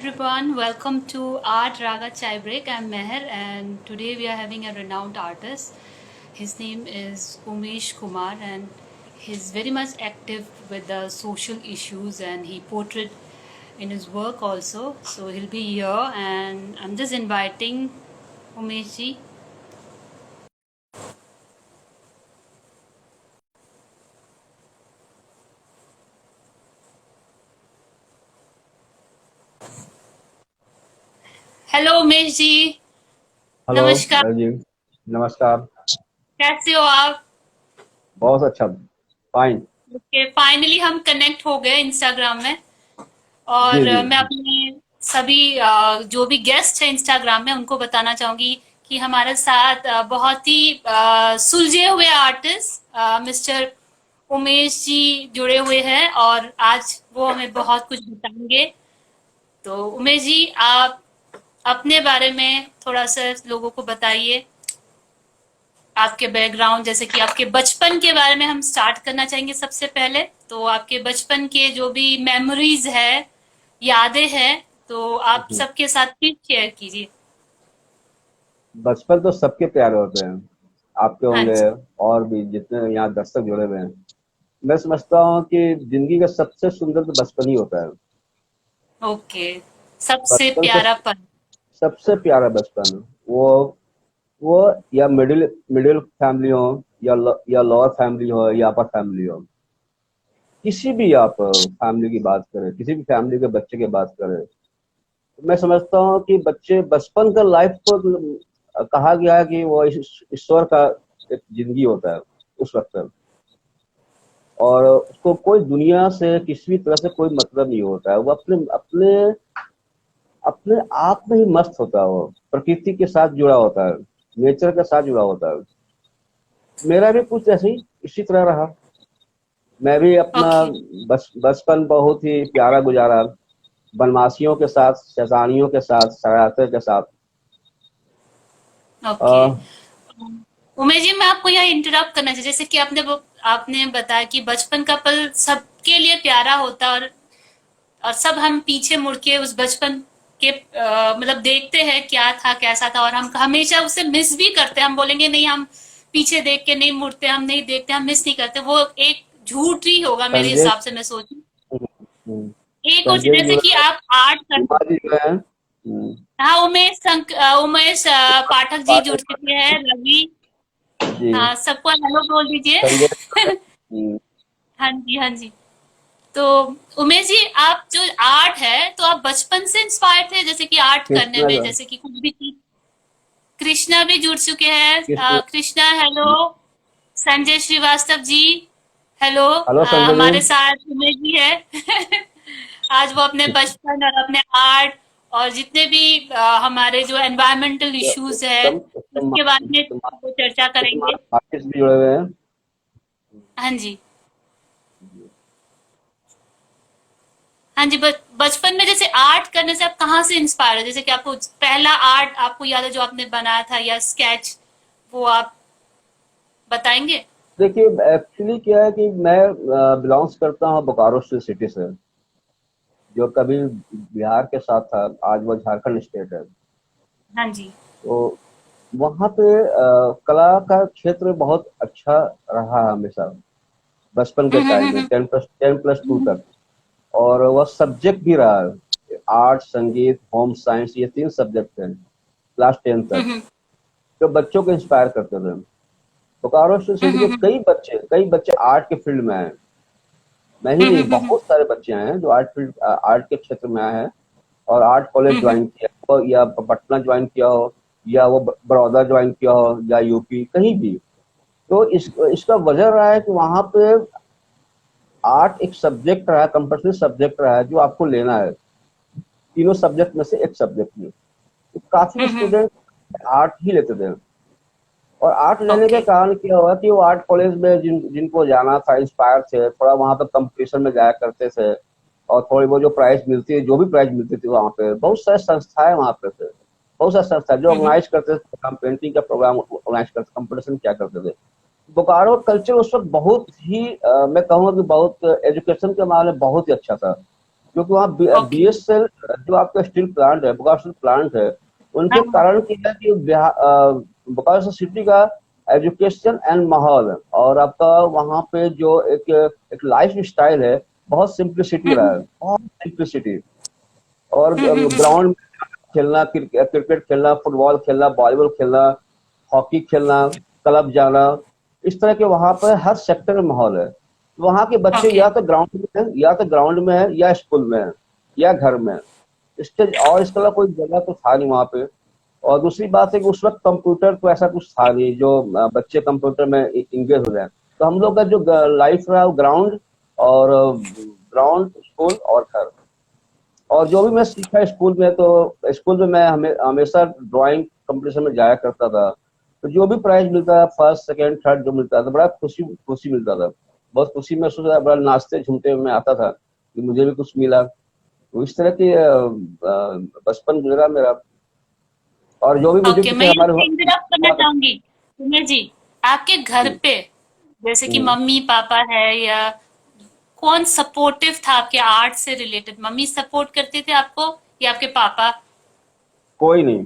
Everyone, welcome to Art Raga Chai Break. I'm Meher, and today we are having a renowned artist. His name is Umesh Kumar, and he's very much active with the social issues, and he portrayed in his work also. So he'll be here, and I'm just inviting Umesh ji. Hello Umesh ji. Hello नमस्कार। जी। नमस्कार। कैसे हो आप? बहुत अच्छा। Fine. Okay, finally हम connect हो गए इंस्टाग्राम में। और जी जी। मैं अपने सभी जो भी गेस्ट हैं इंस्टाग्राम में उनको बताना चाहूंगी कि हमारे साथ बहुत ही सुलझे हुए आर्टिस्ट मिस्टर उमेश जी जुड़े हुए हैं और आज वो हमें बहुत कुछ बताएंगे। तो उमेश जी, आप अपने बारे में थोड़ा सा लोगों को बताइए। आपके बैकग्राउंड, जैसे कि आपके बचपन के बारे में हम स्टार्ट करना चाहेंगे सबसे पहले। तो आपके बचपन के जो भी मेमोरीज है, यादें हैं, तो आप जी। सबके साथ प्लीज शेयर कीजिए। बचपन तो सबके प्यारे होते हैं। आपके हाँ होंगे। जी। और भी जितने यहाँ दर्शक जुड़े हुए हैं, मैं समझता हूँ कि जिंदगी का सबसे सुंदर तो बचपन ही होता है। ओके। सबसे बचपन से प्यारा पल। सबसे प्यारा बचपन वो या मिडिल मिडिल फैमिली हो, या लोअर फैमिली हो, या अपर फैमिली हो। किसी भी आप फैमिली की बात करें, किसी भी फैमिली के बच्चे की बात करें, मैं समझता हूँ कि बच्चे बचपन का लाइफ को कहा गया है कि वो ईश्वर का एक जिंदगी होता है उस वक्त। और उसको कोई दुनिया से किसी भी तरह से कोई मतलब नहीं होता है। वो अपने अपने अपने आप में ही मस्त होता है। वो प्रकृति के साथ जुड़ा होता है, नेचर के साथ जुड़ा होता है। मेरा भी कुछ ऐसे ही इसी तरह रहा। मैं भी अपना ओके। बचपन बहुत ही प्यारा गुजारा, बनवासियों के साथ, शैतानियों के साथ, शरारतें के साथ। ओके। उमेश जी, मैं आपको यहाँ इंटरप्ट करना चाहिए, जैसे कि आपने बताया कि बचपन का पल सबके लिए प्यारा होता है। और सब हम पीछे मुड़ के उस बचपन के मतलब देखते हैं क्या था कैसा था, और हम हमेशा उसे मिस भी करते हैं। हम बोलेंगे नहीं, हम पीछे देख के नहीं मुड़ते, हम नहीं देखते, हम मिस नहीं करते। वो एक झूठ ही होगा मेरे संजय। हिसाब से, मैं सोचूं। हम्म। एक कुछ संजय जैसे जो कि है, आप आर्ट उमा कर। जी जो है। हाँ, उमेश पाठक जी जुड़ पाठक चुके पाठक हैं, जी। रवि। जी। हाँ, सबको हेलो बोल दीजिए। संजय जो है। हाँ जी, हाँ जी। तो उमेश जी, आप जो आर्ट है, तो आप बचपन से इंस्पायर थे जैसे कि आर्ट करने कृष्णा में, जो है। जैसे कि कुछ भी चीज। कृष्णा भी जुड़ चुके हैं। Krishna. Krishna hello. Sanjay Srivastava ji hello. Hello Sanjay ji. हमारे साथ उमेश जी है। आज वो अपने बचपन और अपने आर्ट और जितने भी हमारे जो एनवायरमेंटल इश्यूज है उत्तम उत्तम उसके बारे में उत्तम वो चर्चा उत्तम करेंगे। आर्टिस्ट भी जुड़े हुए हैं। हाँ जी। हाँ जी। बचपन में जैसे आर्ट करने से आप कहाँ से इंस्पायर हो, जैसे कि आपको पहला आर्ट आपको याद है जो आपने बनाया था, या स्केच, वो आप बताएंगे? देखिए, एक्चुअली क्या है कि मैं बिलोंग्स करता हूँ बोकारो सिटी से, जो कभी बिहार के साथ था, आज वो झारखंड स्टेट है। हाँ जी। तो वहाँ पे कला का क्षेत्र बहुत अच्छा रहा हमेशा, बचपन के टाइम में, हम्म। 10+2 हम्म। तक। और वह सब्जेक्ट भी रहा है, आर्ट, संगीत, होम साइंस, ये 3 सब्जेक्ट थे क्लास 10 तक, हम्म। जो बच्चों को इंस्पायर करते थे। बोकारो सिटी के हम्म। कई बच्चे आर्ट के फील्ड में आए। मैं ही नहीं, हम्म। बहुत सारे बच्चे आए हैं जो आर्ट के क्षेत्र में आए हैं और आर्ट कॉलेज ज्वाइन किया हो, या पटना ज्वाइन किया हो, या वो बड़ौदा ज्वाइन किया हो, या यूपी कहीं भी। तो इसका वजह रहा है कि वहां पे आर्ट एक सब्जेक्ट रहा है, कंपल्सरी सब्जेक्ट रहा है, जो आपको लेना है। तीनों सब्जेक्ट में से एक सब्जेक्ट में तो काफी हम्म। स्टूडेंट आर्ट ही लेते थे। और आर्ट लेने के ओके। कारण क्या हुआ कि वो आर्ट कॉलेज में जिनको जाना था, इंस्पायर थे, थोड़ा वहां पर कंपटीशन में जाया करते थे। और थोड़ी वो जो प्राइज मिलती है, जो भी प्राइज मिलती थी वहां पे, बहुत सारे संस्थाएं वहां पे थे, बहुत सारे संस्थाएं जो हम्म। ऑर्गेनाइज करते थे, पेंटिंग का प्रोग्राम ऑर्गेनाइज करते, कंपटीशन क्या करते थे। बोकारो कल्चर उस वक्त बहुत ही मैं कहूँगा कि बहुत एजुकेशन के मामले में बहुत ही अच्छा था। क्योंकि वहाँ ओके। BSL जो आपका स्टील प्लांट है, बोकारो स्टील प्लांट है, हाँ उनके हाँ। कारण क्या है कि बोकारो सिटी का एजुकेशन एंड माहौल और आपका वहाँ पे जो एक लाइफ स्टाइल है, बहुत सिंप्लिसिटी रहा है, हम्म बहुत सिंप्लिसिटी। और हम्म। ग्राउंड खेलना, क्रिकेट खेलना, फुटबॉल खेलना, वॉलीबॉल खेलना, हॉकी खेलना, क्लब जाना, इस तरह के वहाँ पर हर सेक्टर में माहौल है। वहाँ के बच्चे ओके। या तो ग्राउंड में है या स्कूल में है या घर में है। इसके अलावा कोई जगह तो था नहीं वहाँ पे। और दूसरी बात है कि उस वक्त कंप्यूटर तो ऐसा कुछ था नहीं जो बच्चे कंप्यूटर में इंगेज हो जाए। तो हम लोग का जो लाइफ रहा वो ग्राउंड, और स्कूल और घर। और जो भी मैं सीखा स्कूल में, तो स्कूल में मैं हमेशा ड्राइंग कंपटीशन में जाया करता था। तो जो भी प्राइज मिलता था, फर्स्ट सेकंड थर्ड जो मिलता था, बड़ा खुशी खुशी मिलता था। बहुत खुशी महसूस होता था, बड़ा नाचते झूमते हुए मैं आता था कि मुझे भी कुछ मिला। तो इस तरह की बचपन गुजरा मेरा। और जो भी मुझे ओके, किसी मैं हमारे यहाँ इंटरप्ट करना चाहूंगी उमेश जी। आपके घर हम्म, पे जैसे कि हम्म, मम्मी पापा है, या कौन सपोर्टिव था आपके आर्ट से रिलेटेड? मम्मी सपोर्ट करते थे आपको या आपके पापा? कोई नहीं।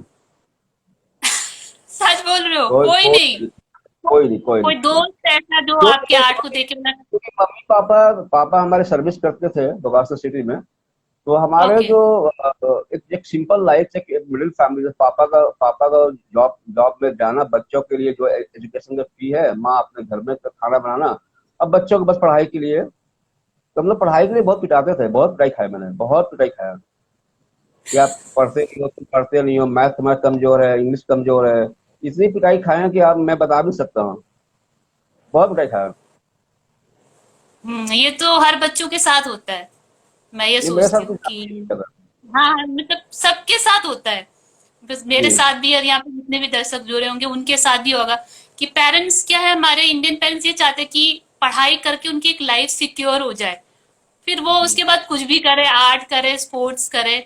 सच बोल रहे हो, कोई कोई नहीं? कोई कोई नहीं, कोई कोई नहीं। दोस्त ऐसा जो आपके क्योंकि आर्ट को देख के बोला? मम्मी पापा पापा हमारे सर्विस करते थे बोकारो सिटी में। तो हमारे ओके। जो एक सिंपल लाइफ से, एक मिडिल फैमिली, पापा का जॉब जॉब में जाना, बच्चों के लिए जो एजुकेशन का फी है, माँ अपने घर में खाना बनाना, अब बच्चों को बस पढ़ाई के लिए। तो हम लोग पढ़ाई के लिए बहुत पिटाते थे, बहुत पिटाई खाई मैंने, बहुत पिटाई खाया कि आप पढ़ते नहीं हो, तुम पढ़ते नहीं हो, मैथ तुम्हारा कमजोर है, इंग्लिश कमजोर है। इतनी पिटाई खाए कि आप, मैं बता भी सकता हूँ, बहुत पिटाई खाया। ये तो हर बच्चों के साथ होता है। मैं ये ये मेरे सोचती साथ हूँ कुछ कि नहीं था। हाँ हाँ, मतलब सबके साथ होता है। बस मेरे जी। साथ भी, और यहाँ पे जितने भी दर्शक जुड़े होंगे उनके साथ भी होगा कि पेरेंट्स क्या है, हमारे इंडियन पेरेंट्स ये चाहते हैं कि पढ़ाई करके उनकी एक लाइफ सिक्योर हो जाए, फिर वो जी। उसके बाद कुछ भी करे, आर्ट करे, स्पोर्ट्स करे।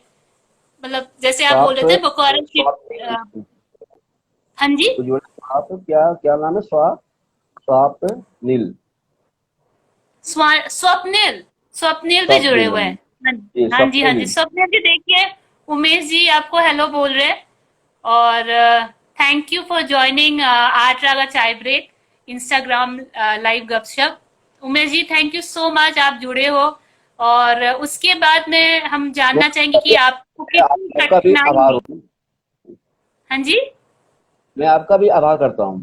मतलब जैसे आप बोल स्वाप रहे थे बोकारो की। स्वाप हाँ जी। कुछ बोले, स्वाप क्या क्या नाम है? स्वाप स्वाप नील स्वप्निल, स्वप्निल भी जुड़े स्वप्निल। हुए हैं। हाँ जी, हाँ जी, हाँ जी, स्वप्निल। स्वप्निल जी देखिए, उमेश जी आपको हेलो बोल रहे हैं। और thank you for joining art Raga chai break Instagram live Gapshap. Umesh ji thank you so much, आप जुड़े हो। और उसके बाद में हम मैं जानना चाहेंगे कि आपको कितनी आपका भी कठिनाई आभार हुई। हूँ। हाँ जी। मैं आपका भी आभार करता हूँ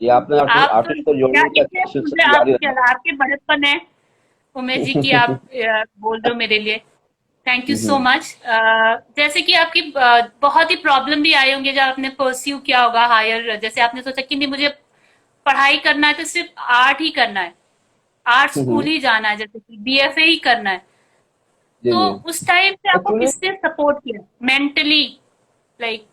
कि आपने आप तो आर्टिस्ट को क्या, जोड़ने का इससे मुझे सिलसिला जारी आपकी रखा। आपके बड़प्पन है उमेश जी की, आप बोल रहे हो मेरे लिए। Thank you so hmm, much. जैसे कि आपकी बहुत ही प्रॉब्लम भी आए होंगे जब आपने परस्यू किया होगा हायर, जैसे आपने सोचा कि नहीं मुझे पढ़ाई करना है तो सिर्फ आर्ट ही करना है, आर्ट स्कूल हम्म, ही जाना है, जैसे कि बीएफए ही करना है। जी तो जी। उस टाइम पे आपको एक्चुअली किसने सपोर्ट किया मेंटली, लाइक?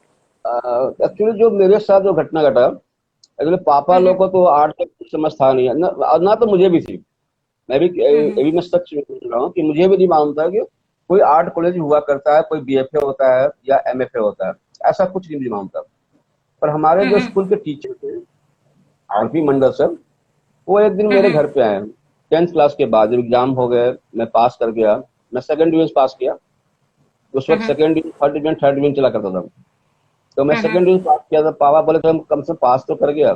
एक्चुअली जो मेरे साथ जो घटना घटा, एक्चुअली पापा लोग हम्म को तो आर्ट का कुछ समझ था नहीं, ना तो मुझे भी थी। मैं भी, हम्म ये भी मैं सच बोल रहा हूँ कि मुझे भी नहीं मालूम था कि कोई आर्ट कॉलेज हुआ करता है, कोई बीएफए होता है या एमएफए होता है, ऐसा कुछ नहीं मुझे मालूम था। पर हमारे जो हम्म स्कूल के टीचर थे, आरपी मंडल सर, वो एक दिन मेरे हम्म घर पे आए। 10th क्लास के बाद जब एग्जाम हो गए, मैं पास कर गया। मैं सेकंड डिवीजन पास किया। उस वक्त हम्म सेकंड डिवीजन, थर्ड डिवीजन चला करता था। तो मैं हम्म सेकंड डिवीजन पास किया था। पापा बोले तो हम कम से पास तो कर गया।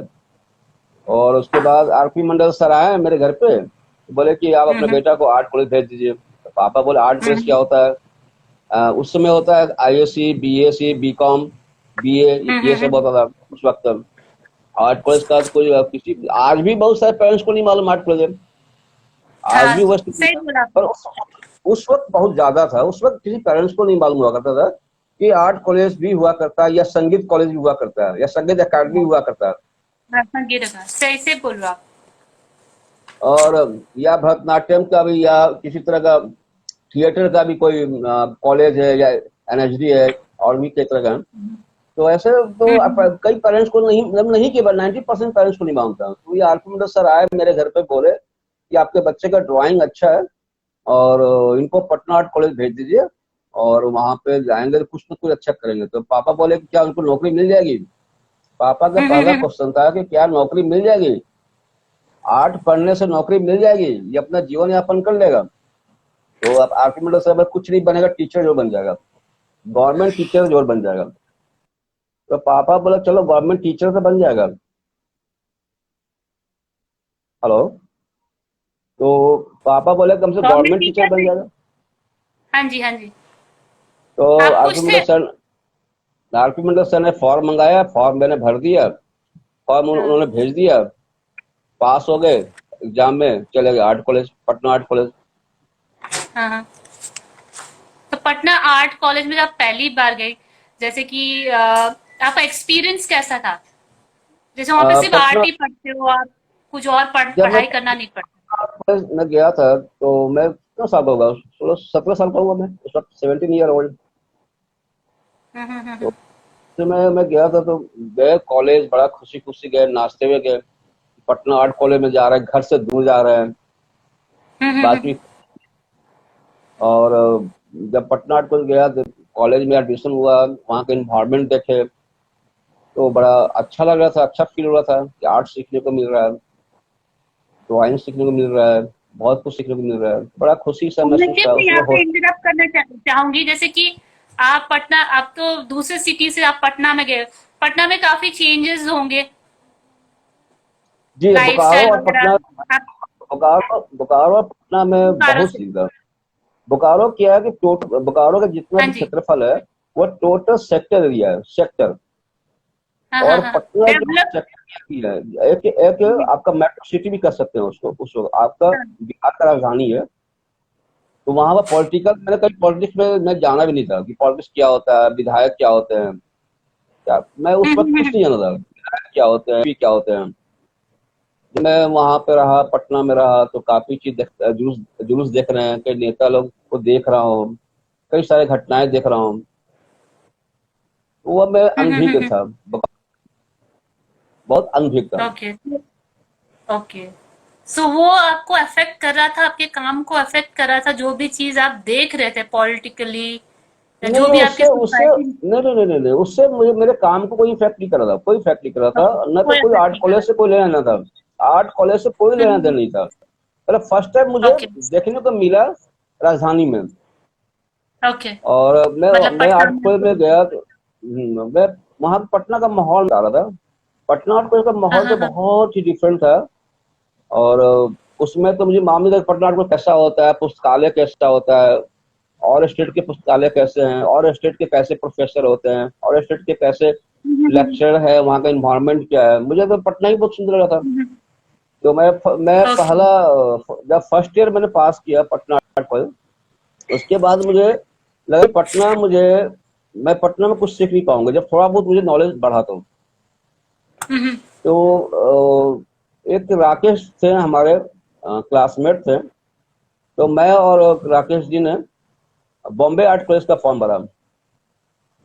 और उसके बाद आरपी मंडल सर आए मेरे घर पे, बोले कि आप अपने हम्म बेटा को आर्ट कॉलेज भेज दीजिए। तो पापा बोले आर्ट कॉलेज क्या हम्म होता है? उस समय होता है आईएससी, बीएससी, बीकॉम, बीए, ये सब हम्म। होता था उस वक्त। आर्ट कॉलेज का तो कोई किसी, आज भी बहुत सारे पेरेंट्स को नहीं मालूम आर्ट कॉलेज है। आज हाँ, भी वो स्थिति सही है। बोला पर आपने। उस वक्त बहुत ज्यादा था। उस वक्त किसी पेरेंट्स को नहीं मालूम हुआ करता था कि आर्ट कॉलेज भी हुआ करता है, या संगीत कॉलेज भी हुआ करता है, या संगीत अकादमी हुआ करता है। हाँ, ये रखा, सही से बोल रहे हो आप। और या भरतनाट्यम का भी, या किसी तरह का थिएटर का भी कोई कॉलेज है, या एनएचडी है, और भी कई तरह का है। तो ऐसे तो हम्म कई पेरेंट्स को नहीं, मतलब नहीं, केवल 90% पेरेंट्स को नहीं मानता। तो ये आरपी मंडल सर आए मेरे घर पे, बोले कि आपके बच्चे का ड्राइंग अच्छा है, और इनको पटना आर्ट कॉलेज भेज दीजिए, और वहां पे जाएंगे तो कुछ ना कुछ अच्छा करेंगे। तो पापा बोले कि क्या उनको नौकरी मिल जाएगी? पापा का हम्म पहला हम्म क्वेश्चन था कि क्या नौकरी मिल जाएगी? आर्ट पढ़ने से नौकरी मिल जाएगी? ये अपना जीवन यापन कर लेगा? तो अब आर्किमिडीज से कुछ नहीं बनेगा, टीचर जो बन जाएगा, गवर्नमेंट टीचर जो बन जाएगा। तो पापा बोला चलो गवर्नमेंट टीचर तो बन जाएगा। हेलो। तो पापा बोले कम से गवर्नमेंट गवर्नमेंट टीचर टीचर बन में। जाएगा। हाँ जी, हाँ जी। तो आप खुश थे? आर्किमिडीज सर ने फॉर्म मंगाया, फॉर्म मैंने भर दिया, फॉर्म हाँ, उन्होंने भेज दिया, पास हो गए एग्जाम में, चले गए art college, Patna art college. हाँ, हाँ। तो पटना आर्ट कॉलेज में जब आप पहली बार गई, जैसे कि आपका एक्सपीरियंस कैसा था? जैसे वहाँ पे सिर्फ आर्ट पटना ही पढ़ते हो आप, कुछ और जब मैं पढ़ाई करना नहीं पड़ता? आर्ट कॉलेज में गया था तो मैं कितना साल का होगा, 16 17 साल का हुआ मैं उस वक्त, 17 ईयर ओल्ड। हुँ, हुँ, हुँ, तो हुँ। फिर मैं गया था, तो गए कॉलेज, बड़ा खुशी खुशी गए, नाचते हुए गए, पटना आर्ट कॉलेज में जा रहे हैं, घर से दूर जा रहे हैं, हुँ, हुँ, हुँ, बात हुँ। भी। और जब पटना आर्ट कॉलेज गया तो कॉलेज में एडमिशन हुआ, वहाँ का इन्वायरमेंट देखे तो बड़ा अच्छा लग रहा था, अच्छा फील हो रहा था कि आर्ट सीखने को मिल रहा है, ड्राइंग सीखने को मिल रहा है, बहुत कुछ सीखने को मिल रहा है, बड़ा खुशी सा महसूस मैं था तो उसमें। यहाँ पे इंटरप्ट करना चाहूंगी, जैसे कि आप तो दूसरे सिटी से आप पटना में गए, पटना में काफी चेंजेस होंगे, जी, बोकारो लाइफस्टाइल और वगैरह। पटना, आप बोकारो और पटना में बोकारो बहुत से? सीखा। बोकारो क्या है कि बोकारो का जितना हाँ भी जी। क्षेत्रफल है वो टोटल सेक्टर एरिया है, सेक्टर। हाँ, हाँ, और हाँ। पटना जो डेवलप। सेक्टर है, एक एक आपका मेट्रो सिटी भी कर सकते हैं उसको, उस वक्त आपका बिहार का राजधानी है। तो वहां पर पॉलिटिकल, मैंने कभी पॉलिटिक्स में मैं जाना भी नहीं था कि पॉलिटिक्स क्या होता है, विधायक क्या होते हैं, क्या मैं उस वक्त कुछ नहीं जाना था, विधायक क्या होते हैं, MP क्या होते हैं। मैं वहां पे रहा, पटना में रहा, तो काफी चीज जुलूस जुलूस देख रहे हैं, कई नेता लोग को देख रहा हूँ, कई सारे घटनाएं देख रहा हूँ। वो मैं अनभिज्ञ था, बहुत अनभिज्ञ था। Okay, okay. सो वो आपको अफेक्ट कर रहा था, आपके काम को अफेक्ट कर रहा था, जो भी चीज आप देख रहे थे पॉलिटिकली, या नहीं जो नहीं, भी आपकी उससे उससे सोसाइटी। नहीं नहीं नहीं नहीं नहीं, उससे मुझे मेरे काम को कोई इफेक्ट नहीं कर रहा था, कोई इफेक्ट नहीं कर रहा ओके, था, न तो कोई कोई अफेक्ट आर्ट नहीं कर कॉलेज रहा से कोई लेना देना था, आर्ट कॉलेज से कोई था। लेना देना नहीं था। मतलब फर्स्ट टाइम मुझे ओके, देखने को मिला राजधानी में। ओके। और मतलब मैं पटना आर्ट में कॉलेज आपको। में गया तो मैं वहाँ पटना का माहौल बता रहा था, पटना आर्ट कॉलेज का हाँ, माहौल तो हाँ, हाँ। बहुत ही डिफरेंट था। और उसमें तो मुझे मालूम नहीं था पटना आर्ट कॉलेज कैसा होता है, पुस्तकालय कैसा होता है, और स्टेट के पुस्तकालय कैसे हैं, और स्टेट के कैसे प्रोफेसर होते हैं, और स्टेट के कैसे हम्म, हम्म, लेक्चर है, वहाँ का इन्वायरमेंट क्या है। मुझे तो पटना ही बहुत सुंदर लगा था। हम्म। तो मैं ओके। पहला जब फर्स्ट ईयर मैंने पास किया पटना आर्ट कॉलेज, उसके बाद मुझे लगा पटना मुझे, मैं पटना में कुछ सीख नहीं पाऊंगा जब थोड़ा बहुत मुझे नॉलेज बढ़ा हम्म, तो एक राकेश थे हमारे क्लासमेट थे, तो मैं और राकेश जी ने बॉम्बे आर्ट कॉलेज का फॉर्म भरा,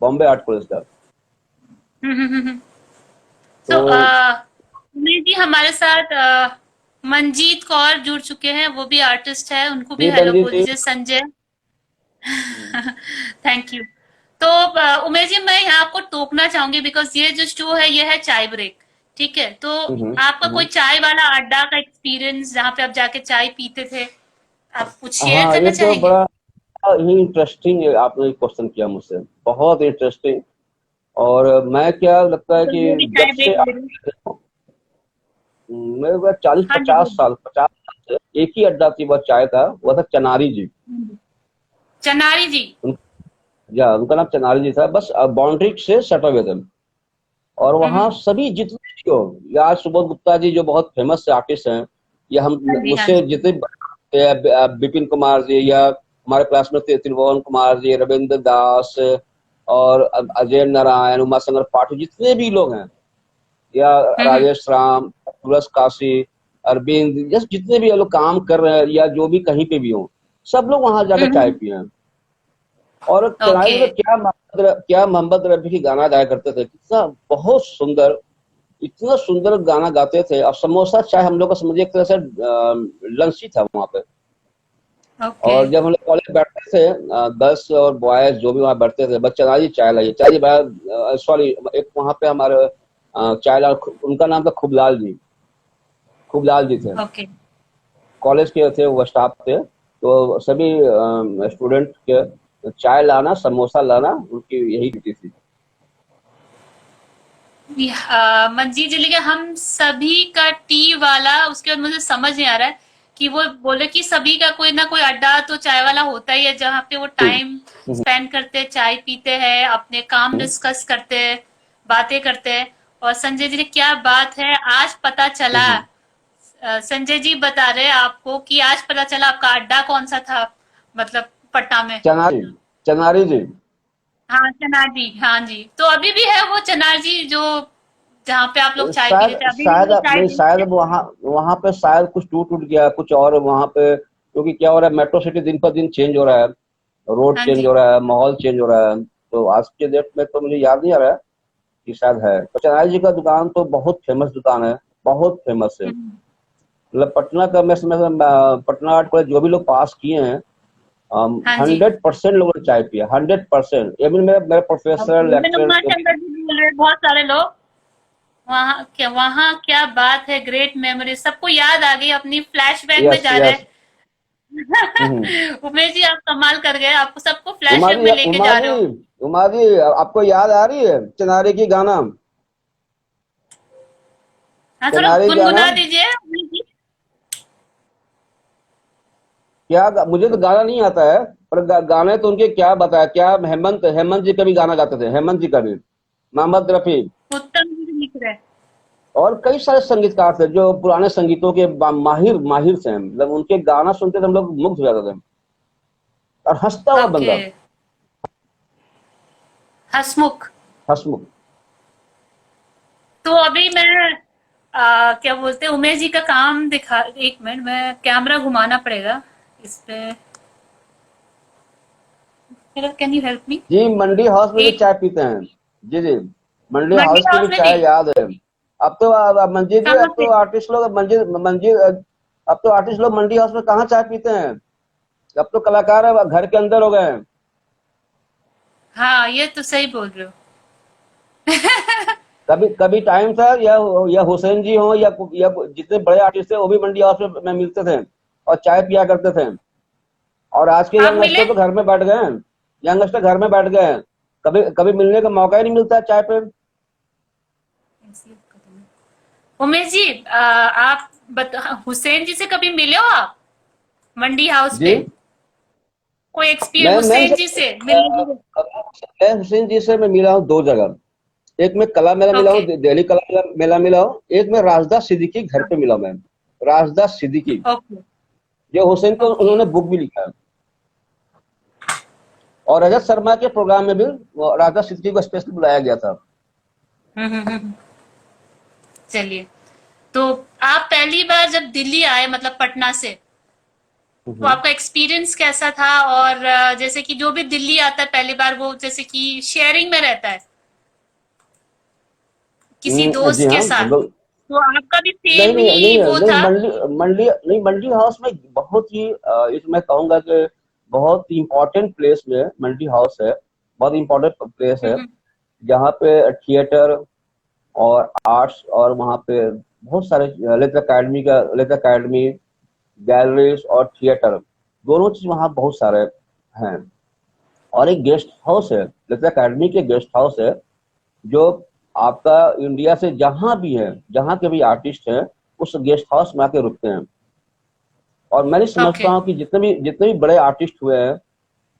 बॉम्बे आर्ट कॉलेज का। हम्म। तो तो उमेश जी हमारे साथ मंजीत कौर जुड़ चुके हैं, वो भी आर्टिस्ट है, उनको भी जी हेलो बंजी बोल जी। दीजिए। संजय। Thank you. तो उमेश जी, मैं यहाँ आपको टोकना चाहूंगी, बिकॉज ये जो शो है ये है चाय ब्रेक, ठीक है? तो आपका कोई हम्म। चाय वाला अड्डा का एक्सपीरियंस, जहाँ पे आप जाके चाय पीते थे, आप कुछ शेयर हाँ, करना ये तो चाहेंगे? बड़ा ही इंटरेस्टिंग आपने क्वेश्चन किया मुझसे, बहुत इंटरेस्टिंग। और मैं क्या लगता है तो कि ये भी जब चाय से ब्रेक ले रही हूँ। मेरे पास चालीस हाँ जी, पचास बोलिए। साल 50 साल से एक ही अड्डा थी, वह चाय था, वह था चनारी जी। चनारी जी। या उनका नाम चनारी जी था, बस बाउंड्री से सटे हुए थे। और वहाँ हम्म। सभी जितने भी हो, या सुबोध गुप्ता जी जो बहुत फेमस आर्टिस्ट हैं, या हम हाँ जी, हाँ मुझसे जी। जितने विपिन कुमार जी, या हमारे क्लास में थे त्रिभुवन कुमार जी, रविंद्र दास, और अजय नारायण, उमाशंकर पाठक, जितने भी लोग हैं, या हम्म, राजेश राम, तुलस काशी, अरविंद, जस्ट जितने भी लोग काम कर रहे हैं या जो भी कहीं पे भी हो, सब लोग वहां जाकर चाय हम्म। पिए हैं। और ओके। चेन्नई में क्या मोहम्मद रफी की गाना गाया करते थे, कितना बहुत सुंदर, इतना सुंदर गाना गाते थे। और समोसा चाय हम लोग का समझिए एक तरह से लंच ही था वहाँ पे। ओके। और जब हम लोग कॉलेज बैठते थे, गर्ल्स और बॉयज जो भी वहाँ बैठते थे, बस चना जी चाय लाइए, चाय जी भाई, सॉरी, एक वहाँ पे हमारे चाय लाल, उनका नाम था खूबलाल जी, खूबलाल जी थे, ओके। कॉलेज के थे, वो स्टाफ थे। तो सभी स्टूडेंट के चाय लाना, समोसा लाना उनकी यही ड्यूटी थी। मंजीत जी, लेकिन हम सभी का टी वाला, उसके बाद मुझे समझ नहीं आ रहा है कि वो बोले कि सभी का कोई ना कोई अड्डा तो चाय वाला होता ही है, जहाँ पे वो टाइम स्पेंड करते हैं, चाय पीते हैं, अपने काम डिस्कस करते हैं, बातें करते हैं। और संजय जी ने क्या बात है, आज पता चला, संजय जी बता रहे हैं आपको कि आज पता चला आपका अड्डा कौन सा था, मतलब पटना में। चनारी, चनारी जी। हाँ चनार जी, हाँ जी, तो अभी भी है वो चनार जी जो जहाँ पे आप लोग चाय पी रहे शायद थे, अभी भी शायद वो चाय नहीं, पी शायद रहे थे? वहाँ वहाँ पे शायद कुछ टूट गया कुछ, और वहाँ पे क्योंकि क्या हो रहा है, मेट्रो सिटी दिन पर दिन चेंज हो रहा है, रोड हाँ चेंज जी। हो रहा है, माहौल चेंज हो रहा है। तो आज के डेट में तो मुझे याद नहीं आ रहा है कि शायद है। तो चनाई जी का दुकान तो बहुत फेमस दुकान है, बहुत फेमस है। हम्म, मतलब पटना का मैं समझ, पटना आर्ट कॉलेज जो भी लोग पास किए हैं, हाँ जी। 100% लोगों ने चाय पिया, 100%। इवन मेरे मेरे प्रोफेसर इवन लेक्चर उमा जो भी। शंकर जी भी बोल रहे हैं, बहुत सारे लोग। वहाँ क्या बात है, ग्रेट मेमोरी, सबको याद आ गई, अपनी फ्लैशबैक में यस जा रहे यस। हैं। हम्म। उमेश जी, आप कमाल कर गए, आपको सबको उमा फ्लैशबैक जी, में लेके उमा जा जी, रहे हो। उमा जी, आपको याद आ रही है चनारी की गाना? हाँ, थोड़ा चनारी गाना गुनगुना दीजिए उमेश जी। मुझे तो गाना नहीं आता है, पर गाने तो उनके क्या बताया, क्या हेमंत हेमंत जी का भी गाना गाते थे, हेमंत जी का भी, मोहम्मद रफी, उत्तम जी भी लिख रहे हैं। और कई सारे संगीतकार थे जो पुराने संगीतों के माहिर माहिर थे। मतलब उनके गाना सुनते थे हम लोग मुग्ध हो जाते थे। और हंसता हुआ ओके। बंदा, हसमुख। हंसमुख। तो अभी मैं क्या बोलते हैं, उमेश जी का काम दिखा, एक मिनट, मैं कैमरा घुमाना पड़ेगा इस पे। Can you help me? जी, मंडी हाउस में भी एक चाय पीते हैं। जी जी, मंडी मंडी हाउस की भी हाउस में भी? चाय याद है। अब तो मंजीत जी, कहाँ अब पे? तो आर्टिस्ट लोग मंजीत मंजीत अब तो आर्टिस्ट लोग मंडी हाउस में कहाँ चाय पीते हैं। अब तो कलाकार अब घर के अंदर हो गए हैं। हाँ, ये तो सही बोल रहे हो। कभी कभी टाइम था, या हुसैन जी हो, या जितने बड़े आर्टिस्ट थे वो भी मंडी हाउस में मिलते थे और चाय पिया करते थे। और आज के आप मिले? यंगस्टर तो घर में बैठ गए हैं, यंगस्टर घर में बैठ गए हैं। कभी कभी मिलने का मौका ही नहीं मिलता चाय पे। उमेश जी, आप हुसैन जी से कभी मिले हो आप मंडी हाउस जी, पे? कोई एक्सपीरियंस मैं हुसैन इनसे, जी से मिलने की? मैं हुसैन जी से मैं मिला हूँ दो जगह। एक में कला मेला मिला हूँ, ओके। दिल्ली कला मेला मिला हूँ। एक में राजदास सिद्दीकी घर पे मिला हूं मैं, राजदास सिद्दीकी, ओके। जो हुसैन को ओके। उन्होंने बुक भी लिखा है। और रजत शर्मा के प्रोग्राम में भी वो राजदास सिद्दीकी को स्पेशल बुलाया गया था। हम्म। चलिए, तो आप पहली बार जब दिल्ली आए, मतलब पटना से, तो हम्म। आपका एक्सपीरियंस कैसा था? और जैसे कि जो भी दिल्ली आता है पहली बार, वो जैसे कि शेयरिंग में रहता है किसी जी दोस्त के हाँ, साथ, हम लोग। तो आपका भी नहीं सेम नहीं ही नहीं वो नहीं, था? मंडी मंडी नहीं, मंडी हाउस में बहुत ही इसमें मैं कहूंगा कि बहुत इंपॉर्टेंट प्लेस में मंडी हाउस है। बहुत इंपॉर्टेंट प्लेस है, हम्म, जहाँ पे थिएटर और आर्ट्स, और वहाँ पे बहुत सारे ललित अकेडमी, गैलरीज और थिएटर, दोनों चीज वहाँ बहुत सारे हैं। और एक गेस्ट हाउस है, ललित अकेडमी के गेस्ट हाउस है, जो आपका इंडिया से जहां भी है, जहां के भी आर्टिस्ट हैं, उस गेस्ट हाउस में आके रुकते हैं। और मैं नहीं समझता ओके। हूँ कि जितने भी बड़े आर्टिस्ट हुए हैं,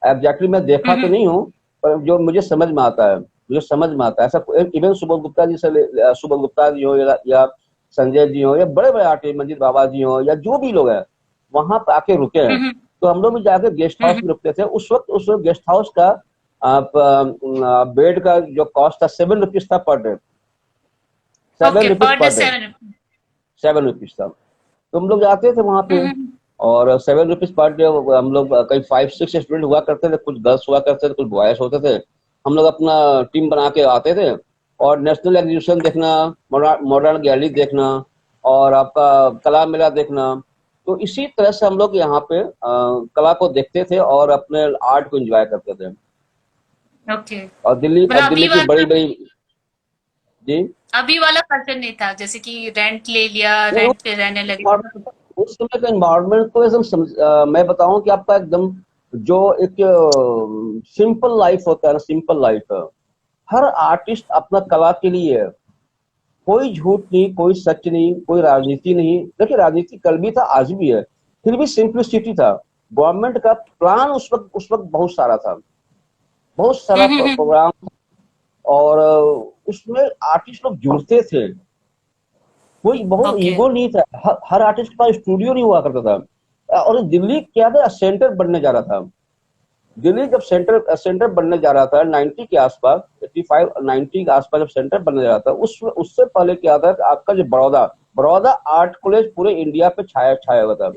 एग्जैक्टली मैं देखा तो हम्म, नहीं हूँ, पर जो मुझे समझ में आता है, मुझे समझ में आता है ऐसा। इवन सुबोध गुप्ता जी से सुबोध गुप्ता जी हो, या संजय जी हो, या बड़े बड़े आर्टिस्ट मंजीत बाबा जी हो, या जो भी लोग हैं, वहां पे आके रुके हैं। हम्म, तो हम लोग भी जाके गेस्ट हाउस हम्म। में रुकते थे। उस वक्त गेस्ट हाउस का बेड का जो कॉस्ट था, 7 रुपीज था per day. Seven okay, rupees per day per day, 7। 7 rupees था। तो हम लोग जाते थे वहां पे, हम्म, और 7 रुपीज पर डे। हम लोग कई 5-6 स्टूडेंट हुआ करते थे, कुछ गर्ल्स हुआ करते थे, कुछ बॉयज होते थे। हम लोग अपना टीम बना के आते थे, और नेशनल एग्जीबिशन देखना, मॉडर्न गैलरी देखना, और आपका कला मेला देखना। तो इसी तरह से हम लोग यहाँ पे कला को देखते थे और अपने आर्ट को एंजॉय करते थे। ओके। और दिल्ली मतलब दिल्ली की बड़ी बड़ी। जी अभी वाला कल्चर नहीं था, जैसे कि रेंट ले लिया, नहीं, रेंट पे रहने लगे। उस समय का एनवायरनमेंट तो एकदम मैं बताऊं कि आपका एकदम जो एक सिंपल लाइफ होता है ना, सिंपल लाइफ है। हर आर्टिस्ट अपना कला के लिए है, कोई झूठ नहीं, कोई सच नहीं, कोई राजनीति नहीं। देखिए राजनीति कल भी था, आज भी है, फिर भी सिंप्लिसिटी था। गवर्नमेंट का प्लान उस वक्त बहुत सारा था, बहुत सारा प्रोग्राम, और उसमें आर्टिस्ट लोग जुड़ते थे। कोई बहुत ओके। ईगो नहीं था। हर आर्टिस्ट के पास स्टूडियो नहीं हुआ करता था। और दिल्ली क्या था, सेंटर बनने जा रहा था। दिल्ली जब सेंटर बनने जा रहा था 90 के आसपास, 85 90 के आसपास जब सेंटर बनने जा रहा था, उससे पहले क्या था कि आपका जो बड़ौदा आर्ट कॉलेज पूरे इंडिया पे छाया हुआ था,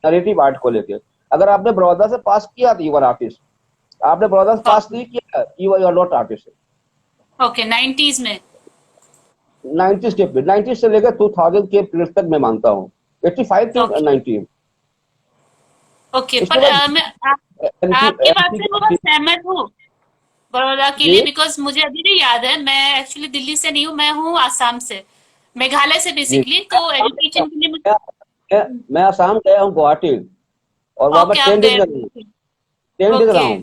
नरेटिव आर्ट को लेके। अगर आपने बड़ौदा से पास किया तो यू आर आर्टिस्ट, आपने बड़ौदा से पास नहीं किया you are not artist. Okay, 90s में। 90 से लेकर 2000 के पीरियड तक मैं मानता हूँ, 85 टू ओके 90। ओके, इसके पर बाद मैं आपकी बात से बहुत सहमत हूँ बड़ौदा के लिए, जी, बिकॉज मुझे अभी भी याद है, मैं एक्चुअली दिल्ली से नहीं हूँ, मैं हूँ आसाम से, मेघालय से जी, बेसिकली। तो एजुकेशन के लिए मुझे। मैं असम गया हूँ, गुवाहाटी, और वहां पर ओके, आप 10 डेज गए रहा हूँ, हुए थे। 10 डेज रहा ओके हूँ।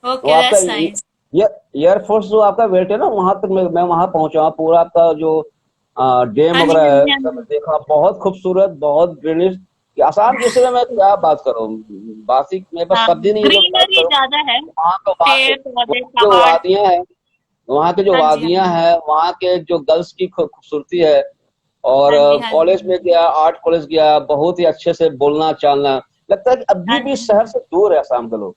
तो ओके, आपका दैट्स नाइस। एयरफोर्स जो आपका वेट है ना, वहां तक मैं वहां पहुंचा हूँ। पूरा आपका जो डैम हाँ जी, हाँ वगैरह है जी, हाँ सब जी। देखा, बहुत खूबसूरत, बहुत ग्रीनिश। आसाम जैसे में मैं क्या बात करूँ, बासी मेरे पास हाँ, शब्द ही नहीं है जो बात ग्रीनरी करूँ। ज्यादा है, वहाँ तो पेड़ पौधे वहाँ जो पहाड़। वादियां हैं, वहाँ के जो हाँ जी, हाँ वादियां जी, हैं, वहाँ के जो गर्ल्स की खूबसूरती है। और हाँ जी, हाँ जी, कॉलेज में गया, आर्ट कॉलेज गया, बहुत ही अच्छे से बोलना चालना। लगता है कि अभी हाँ भी जी, हाँ शहर जी, से दूर है आसाम के लोग,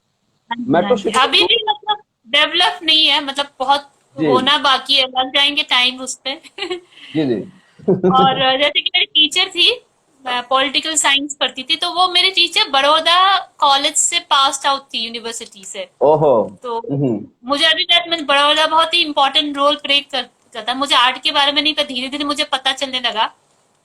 हाँ जी, हाँ मेट्रो जी। सिटी से अभी दूर। भी मतलब डेवलप नहीं है, मतलब बहुत जी, होना बाकी है, लग जाएंगे टाइम उस पे। जी, जी। और जैसे कि मेरी टीचर थी, मैं पॉलिटिकल साइंस पढ़ती थी, तो वो मेरी टीचर बड़ौदा कॉलेज से पास आउट थी, यूनिवर्सिटी से। ओहो। तो हम्म, मुझे अभी तक में बड़ौदा बहुत ही इम्पोर्टेंट रोल प्ले करता था। मुझे आर्ट के बारे में नहीं, पर धीरे धीरे मुझे पता चलने लगा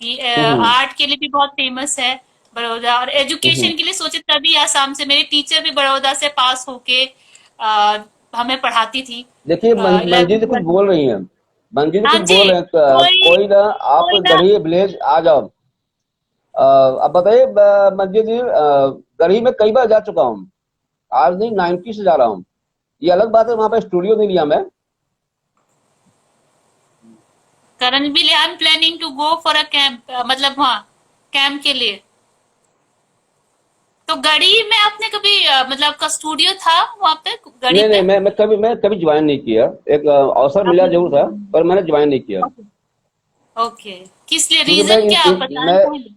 कि हम्म, आर्ट के लिए भी बहुत फेमस है बड़ौदा। और हम्म। एजुकेशन के लिए सोचे तभी आसाम से मेरी टीचर भी बड़ौदा से पास होके अ, हमें पढ़ाती थी देखिए, मंजीत 11th जी कुछ 12th। बोल रही हैं, मंजीत जी हाँ कुछ जी। बोल रहे हैं। कोई कोई ना, आप कोई ना। गढ़ी विलेज आ जाओ। अब बताइए मंजीत जी, गढ़ी में कई बार जा चुका हूँ, आज नहीं 90 से जा रहा हूँ। ये अलग बात है, वहां पे स्टूडियो नहीं लिया मैं। Currently I am planning to go for a camp, मतलब वहाँ कैंप के लिए। तो गढ़ी में आपने कभी मतलब आपका स्टूडियो था वहाँ पे गढ़ी नहीं, नहीं, पे? मैं कभी ज्वाइन नहीं किया। एक अवसर मिला आपने जरूर था, पर मैंने ज्वाइन नहीं किया। ओके ओके, किस लिए, क्योंकि मैं रीजन क्या आप बताना मैं चाहेंगे?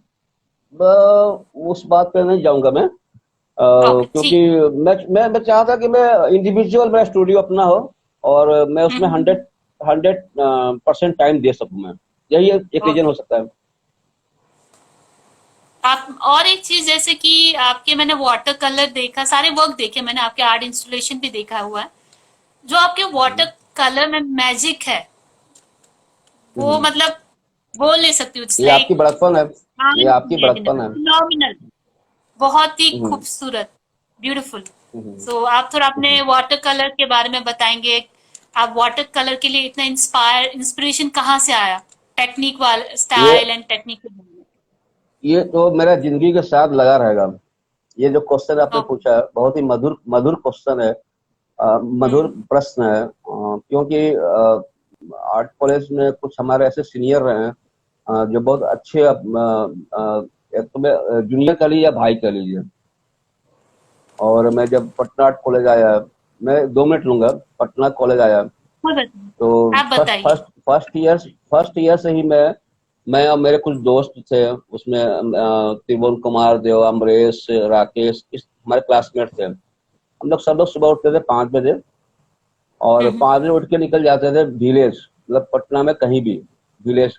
उस बात पे नहीं जाऊंगा मैं। ओके, क्योंकि ठीक। मैं चाहता कि मैं इंडिविजुअल मेरा स्टूडियो अपना हो, और मैं उसमें हम्म। 100% टाइम दे सकूं मैं। यही एक रीजन ओके। हो सकता है। आप और एक चीज, जैसे कि आपके मैंने वाटर कलर देखा, सारे वर्क देखे मैंने, आपके आर्ट इंस्टॉलेशन भी देखा हुआ है। जो आपके वाटर कलर में मैजिक है, वो हम्म। मतलब बोल नहीं सकती, इट्स ये आपकी लाइक बड़कपन है, ये आपकी बड़कपन अनइमेजिनेबल, है। फिनोमिनल, बहुत ही हम्म, खूबसूरत, ब्यूटीफुल। हम्म, सो आप थोड़ा अपने हम्म। वाटर कलर के बारे में बताएंगे? आप वाटर कलर के लिए इतना इंस्पिरेशन कहाँ से आया? टेक्निक वाला ये स्टाइल एंड टेक्निक के बारे में। ये तो मेरा जिंदगी के साथ लगा रहेगा। ये जो क्वेश्चन आपने ओके। पूछा है, बहुत ही मधुर मधुर क्वेश्चन है, मधुर हम्म। प्रश्न है। क्योंकि आर्ट कॉलेज में कुछ हमारे ऐसे सीनियर रहे हैं, जो बहुत अच्छे, एक तो मैं जूनियर कह लीजिए या भाई कह लीजिए। और मैं जब पटना आर्ट कॉलेज आया, मैं 2 मिनट लूंगा, पटना कॉलेज आया, वो बताइए, तो आप फर्स्ट बताइए। फर्स्ट फर्स्ट ईयर से ही मैं और मेरे कुछ दोस्त थे उसमें, त्रिभुवन कुमार देव, अमरेश, राकेश, हमारे क्लासमेट थे। हम लोग सब लोग सुबह उठते थे 5 बजे, और हम्म। 5 बजे उठ के निकल जाते थे विलेज, मतलब पटना में कहीं भी विलेज,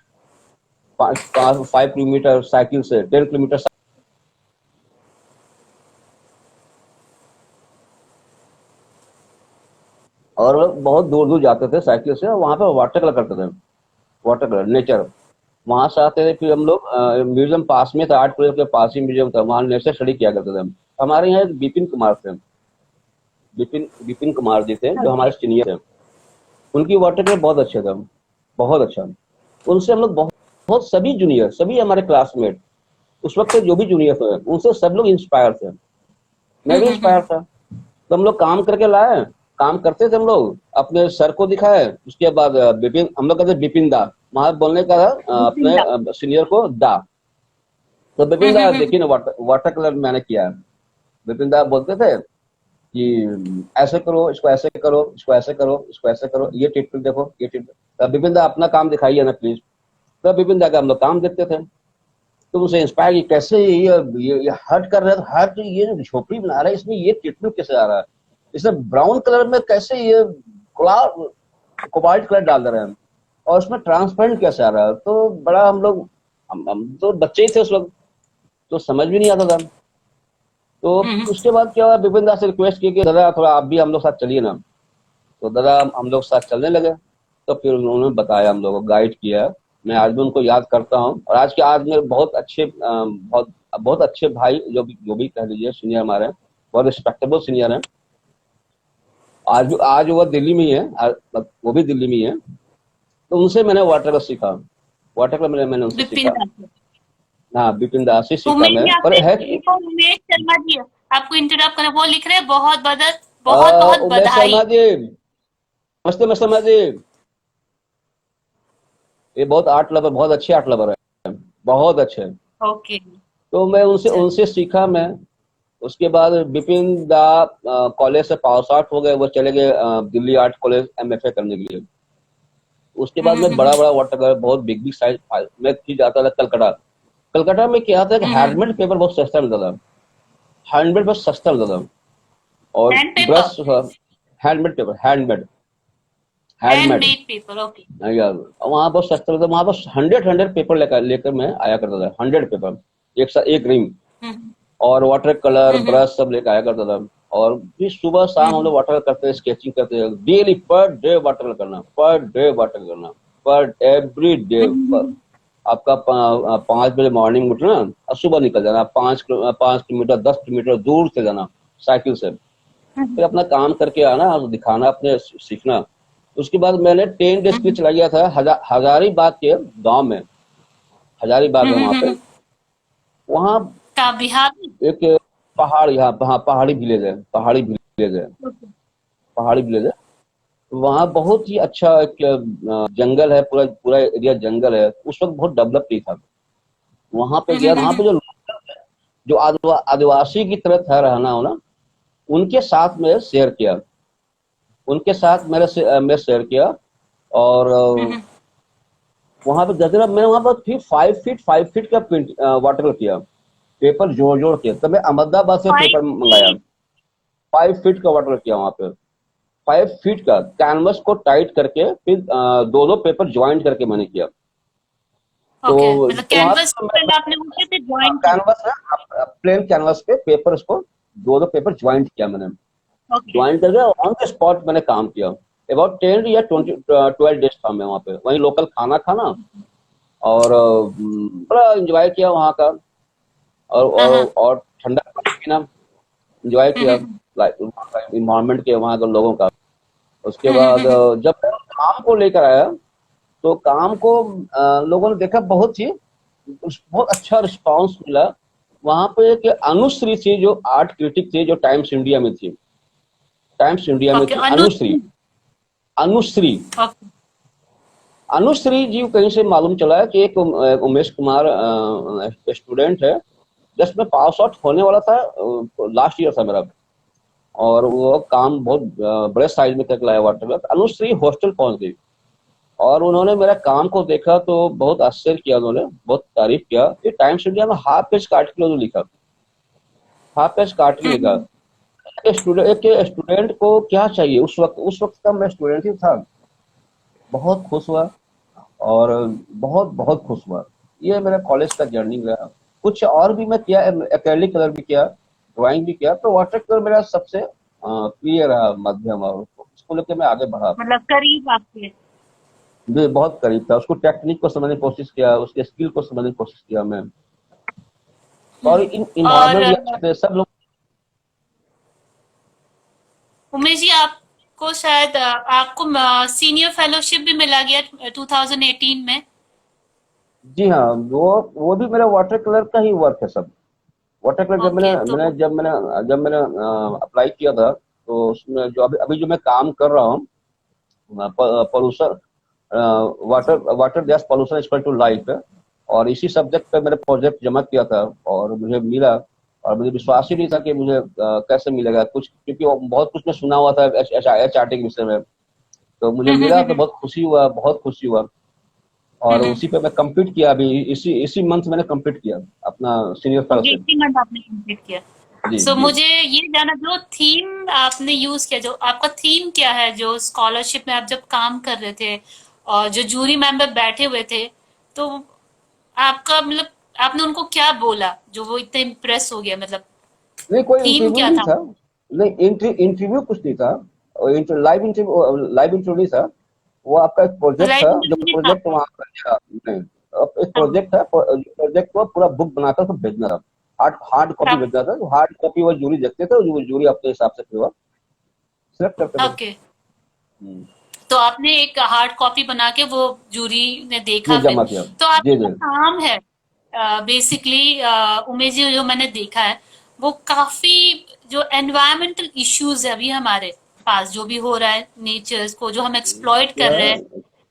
5 किलोमीटर साइकिल से, 10 किलोमीटर। और बहुत दूर दूर जाते थे साइकिल से, और वहां पे वाटर कलर करते थे, वाटर कलर नेचर। वहां से आते थे, फिर हम लोग म्यूजियम पास में था, आर्ट कॉलेज के पास ही म्यूजियम था, वहां नेचर स्टडी किया करते थे हम। हमारे यहाँ एक विपिन कुमार थे, विपिन कुमार जी थे, जो ओके। हमारे सीनियर थे। उनकी वाटर कलर बहुत अच्छे थे, बहुत अच्छा। उनसे हम लोग बहुत बहुत सभी जूनियर, सभी हमारे क्लासमेट उस वक्त के जो भी जूनियर थे उनसे सब लोग इंस्पायर थे, मैं भी इंस्पायर था। तो हम लोग काम करके लाए, काम करते थे हम लोग, अपने सर को दिखाए। उसके बाद बिपिन, हम लोग कहते बिपिन दा, वहां बोलने का था बिपिन दा। अपने सीनियर को दा। तो बिपिन दा देखिए ना, वाटर कलर मैंने किया है। बिपिन दा बोलते थे कि ऐसे करो, इसको ऐसे करो, इसको ऐसे करो, इसको ऐसे करो, ये ट्रीटमेंट देखो, ये ट्रीटमेंट। बिपिन दा अपना काम दिखाइए ना प्लीज। तो बिपिन दा का हम लोग काम देखते थे। तो उसे इंस्पायर की कैसे ये हर्ट कर रहा है, हर्ट, ये जो झोपड़ी बना रहा है इसमें ये ट्रीटमेंट कैसे आ रहा है, इसमें ब्राउन कलर में कैसे ये कोबाल्ट कलर डाल रहे हैं, और उसमें ट्रांसपेरेंट कैसे आ रहा है। तो बड़ा हम तो बच्चे ही थे उस वक्त, तो समझ भी नहीं आता था। तो उसके बाद क्या हुआ, विपिन दास से रिक्वेस्ट की कि दादा थोड़ा आप भी हम लोग साथ चलिए ना। तो दादा हम लोग साथ चलने लगे। तो फिर उन्होंने बताया, हम लोगों को गाइड किया। मैं आज भी उनको याद करता हूँ, और आज मेरे बहुत अच्छे बहुत बहुत अच्छे भाई, जो भी कह लीजिए सीनियर हमारे हैं, बहुत रिस्पेक्टेबल सीनियर हैं। आज वो दिल्ली में ही है, वो भी दिल्ली में ही है। तो उनसे मैंने वाटर कलर सीखा, वाटर कलर मैंने उनसे बिपिन सीखा। दा। हाँ, बिपिन दास से सीखा उमेश मैं, जी, पर आपने है कि देखो, उमेश शर्मा जी आपको इंटरप्ट कर, वो लिख रहे हैं बहुत बहुत उमेश बधाई। शर्मा जी, नमस्ते नमस्ते शर्मा जी। ये बहुत आर्ट लवर, बहुत अच्छे आर्ट लवर है, बहुत अच्छे। ओके। तो मैं उनसे चलिए। उनसे सीखा मैं। उसके बाद बिपिन दा कॉलेज से पास आउट हो गए, वो चले गए दिल्ली आर्ट कॉलेज एमएफए करने के लिए। उसके बाद में बड़ा बड़ा वाटर कलर, बहुत बिग बिग साइज में थी, जाता था कलकत्ता। कलकत्ता में क्या था कि हैंडमेड पेपर बहुत सस्ता मिलता था, हैंडमेड बहुत सस्ता मिलता था। और hand paper. Brush, handmade paper, handmade, handmade handmade paper, okay. यार, वहाँ बहुत सस्ता मिलता, वहाँ बस 100 पेपर लेकर लेकर मैं आया करता था, 100 पेपर, एक साथ एक रिंग, हम्म और वाटर कलर हम्म ब्रश सब लेकर आया करता था। और फिर सुबह शाम हम लोग वाटर कलर करते, स्केचिंग करते, daily per day water colour करना, पर डे वाटर कलर करना, पर एवरी डे। हम्म आपका 5 बजे मॉर्निंग उठना और सुबह निकल जाना, 5 किलोमीटर 10 किलोमीटर दूर से जाना साइकिल से, फिर अपना काम करके आना और दिखाना, अपने सीखना। उसके बाद मैंने 10 डेज के लिए चला गया था हजारीबाग के गांव में, हजारीबाग है वहां पे। वहाँ का बिहार में? एक पहाड़, यहाँ वहाँ पहाड़ी विलेज है, पहाड़ी विलेज है, ओके। पहाड़ी विलेज है। वहाँ बहुत ही अच्छा एक जंगल है, पूरा पूरा एरिया जंगल है। उस वक्त बहुत डेवलप नहीं था। वहां पे गया, वहां पे जो आदिवासी की तरह था रहना होना, उनके साथ में शेयर किया, उनके साथ मैं शेयर किया। और वहां पे जब मैंने वहां पर फिर 5 फीट का प्रिंट वाटर किया, पेपर जोड़ जोड़ के। तब मैं अहमदाबाद से पेपर मंगाया, 5 फीट का वाटर किया वहां पे, 5 फीट का कैनवस को टाइट करके, फिर दो दो पेपर ज्वाइंट करके मैंने किया। ओके, तो मतलब वहां कैनवस पे पहले आपने वो किया, फिर ज्वाइन किया। कैनवस है, प्लेन कैनवस पे पेपर, उसको दो दो पेपर ज्वाइंट किया मैंने, ओके। ज्वाइन करके ऑन द स्पॉट मैंने काम किया। अबाउट 10 या 12 डेज था मैं वहाँ पे, वहीं लोकल खाना खाना, और बड़ा एंजॉय किया वहाँ का। और ठंडा पानी पीना, एंजॉय किया, लाइक इन्वायरमेंट के, वहाँ के लोगों का। उसके बाद जब मैं काम को लेकर आया, तो काम को लोगों ने देखा, बहुत अच्छा रिस्पांस मिला। वहां पे एक अनुश्री थी, जो आर्ट क्रिटिक थी, जो टाइम्स इंडिया में थी, टाइम्स इंडिया में ओके, थी, अनुज। अनुश्री, अनुश्री। ओके। अनुश्री जी कहीं से मालूम चला कि एक उमेश कुमार स्टूडेंट है, जस्ट मैं पास आउट होने वाला था, लास्ट ईयर था मेरा, और वो काम बहुत बड़े साइज में करके लाया वाटर का। अनुश्री हॉस्टल पहुंच गई, और उन्होंने मेरा काम को देखा तो बहुत आश्चर्य किया, उन्होंने बहुत तारीफ किया। फिर टाइम्स इंडिया में हाफ पेज का आर्टिकल लिखा, हाफ पेज का आर्टिकल लिखा। एक स्टूडेंट को क्या चाहिए, उस वक्त का मैं स्टूडेंट ही था, बहुत खुश हुआ, और बहुत बहुत खुश हुआ। ये मेरा कॉलेज का जर्नी रहा। कुछ और भी मैं किया, एक्रेलिक कलर भी किया, ड्राइंग भी किया, तो वाटर कलर मेरा सबसे प्रिय रहा माध्यम, और उसको लेकर मैं आगे बढ़ा। मतलब करीब आपके। मुझे बहुत करीब था, उसको टेक्निक को समझने की कोशिश किया, उसके स्किल को समझने की कोशिश किया मैं। और इन और इन्वायरमेंट भी अच्छे थे सब लोग। उमेश जी, आपको शायद आपको सीनियर फेलोशिप भी मिला गया 2018 में। जी हाँ, वो भी मेरा वाटर कलर का ही वर्क है सब। वाटर कलर जब ओके तो मैंने अप्लाई किया था, तो उसमें जो अभी जो मैं काम कर रहा हूँ, pollution, water water gas pollution equal to life है। और इसी सब्जेक्ट पे मैंने प्रोजेक्ट जमा किया था और मुझे मिला। और मुझे विश्वास ही नहीं था कि मुझे कैसे मिलेगा कुछ, क्योंकि वो बहुत कुछ मैं सुना हुआ था HRT के विषय में। तो मुझे मिला तो बहुत खुशी हुआ, बहुत खुशी हुआ। और उसी पे मैं कंप्लीट किया, अभी इसी इसी मंथ मैंने कंप्लीट किया अपना सीनियर ओके फेलोशिप। इसी मंथ आपने कंप्लीट किया। जी सो जी। मुझे ये जानना, जो थीम आपने यूज किया, जो आपका थीम क्या है, जो स्कॉलरशिप में आप जब काम कर रहे थे और जो जूरी मेंबर बैठे हुए थे, तो आपका मतलब आपने उनको क्या बोला जो वो इतने इम्प्रेस हो गया, मतलब नहीं, कोई थीम इंटरव्यू क्या नहीं था? था। नहीं, इंटरव्यू कुछ नहीं था। लाइव इंटरव्यू नहीं था। वो आपका एक तो प्रोजेक्ट था, लाइव जो इंटरव्यू नहीं था प्रोजेक्ट आपका? वहाँ पर नहीं, अब एक हाँ, प्रोजेक्ट था, प्रोजेक्ट को पूरा बुक बनाकर उसको भेजना था। हार्ड हार्ड कॉपी आप भेजना था, तो हार्ड कॉपी वो जूरी देखते थे, जो जूरी अपने हिसाब से फिर वो सिलेक्ट करते थे। ओके, हम्म। तो आपने एक हार्ड कॉपी बना के वो जूरी ने जी, देखा फिर। जमा किया। तो जी आपका जो जी। काम है बेसिकली, उमेश जी, जो मैंने देखा है वो काफी, जो एनवायरमेंटल इश्यूज है अभी हमारे पास जो भी हो रहा है, नेचर्स को जो हम एक्सप्लॉइट कर क्या रहे हैं,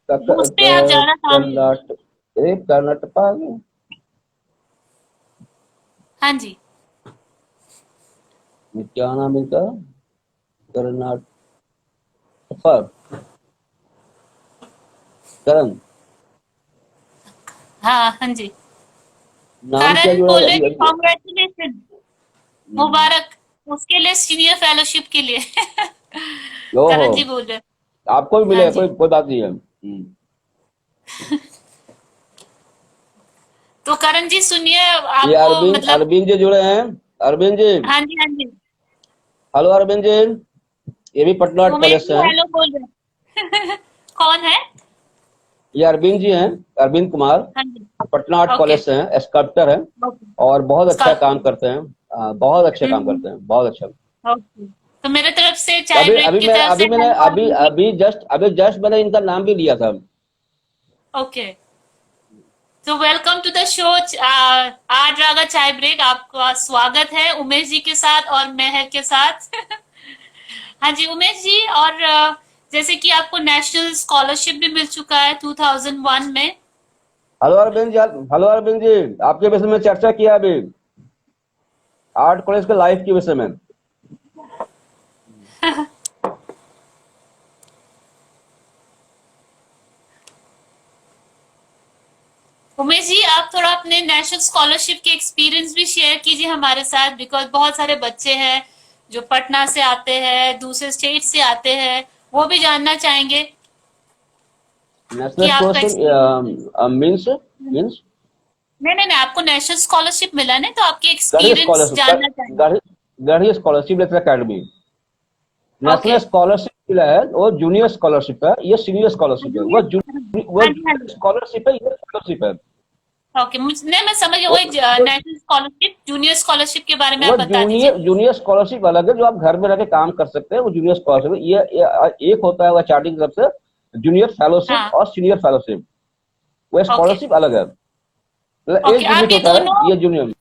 वो उस पे आप ज्यादा काम कर रहे हैं। कर्नाटक, कर्नाटक आ गए। हाँ जी। क्या नाम है इनका? कर्नाटक, करण। हाँ हाँ जी। नाम क्या करण जुड़ा है बोल रहे अभी कि अभी? कॉन्ग्रेचुलेशन, हम्म। मुबारक उसके लिए, सीनियर फेलोशिप के लिए। ओहो, करण जी बोल रहे। आपको भी हाँ मिलेगा, कोई जी। कोई बात नहीं है। तो करण जी सुनिए, ये आपको अरविंद मतलब, अरविंद जी जुड़े हैं। अरविंद जी, हाँ जी हाँ जी, हेलो अरविंद जी। ये भी पटना आर्ट उमेश कॉलेज से जी हैं। हेलो बोल रहे। कौन है? ये अरविंद जी हैं, अरविंद कुमार। हाँ जी। Patna art okay. कॉलेज से हैं, स्कल्प्टर हैं। ओके। और बहुत अच्छा काम स्कल्पचर। करते हैं। बहुत अच्छे काम करते हैं, बहुत अच्छा। ओके, तो मेरे तरफ से, चाय अभी ब्रेक अभी की मैं तरफ से अभी मैंने हेलो अभी अरविंद जी। अभी जस्ट मैंने इनका नाम भी लिया था। ओके, तो welcome to the show art Raga chai break. आपका स्वागत है उमेश जी के साथ और मेहर के साथ। हाँ जी उमेश जी, और जैसे कि आपको नेशनल स्कॉलरशिप भी मिल चुका है 2001 में। हेलो अरविंद जी, आपके विषय में चर्चा किया अभी, आर्ट कॉलेज के लाइफ के विषय में। उमेश जी, आप थोड़ा अपने नेशनल स्कॉलरशिप के एक्सपीरियंस भी शेयर कीजिए हमारे साथ, बिकॉज बहुत सारे बच्चे हैं जो पटना से आते हैं, दूसरे स्टेट से आते हैं, वो भी जानना चाहेंगे नेशनल कि आपका एक्सपीरियंस। स्कॉलरशिप मीन्स नहीं नहीं नहीं, आपको नेशनल स्कॉलरशिप मिला ना, तो आपके गढ़ी एक्सपीरियंस स्कॉलरशिप, जानना चाहेंगे। Garhi Garhi scholarship letter academy. National okay. Scholarship मिला है, वो जूनियर स्कॉलरशिप है, ये सीनियर स्कॉलरशिप है। वो हाँ जी हाँ जी। स्कॉलरशिप है, ये स्कॉलरशिप है। ओके, मुझे नहीं, मैं समझ गया, वो वो नेशनल स्कॉलरशिप, जूनियर स्कॉलरशिप के बारे में वो आप बता दीजिए। जूनियर स्कॉलरशिप अलग है, जो आप घर में रह के काम कर सकते हैं, वो जूनियर स्कॉलरशिप है। ये एक होता है वो चार्टिंग की तरफ से जूनियर फेलोशिप हाँ। और सीनियर फेलोशिप। वो ओके। स्कॉलरशिप अलग है, मतलब ओके, एज आप लिमिट ये होता है, दोनों, ये जूनियर।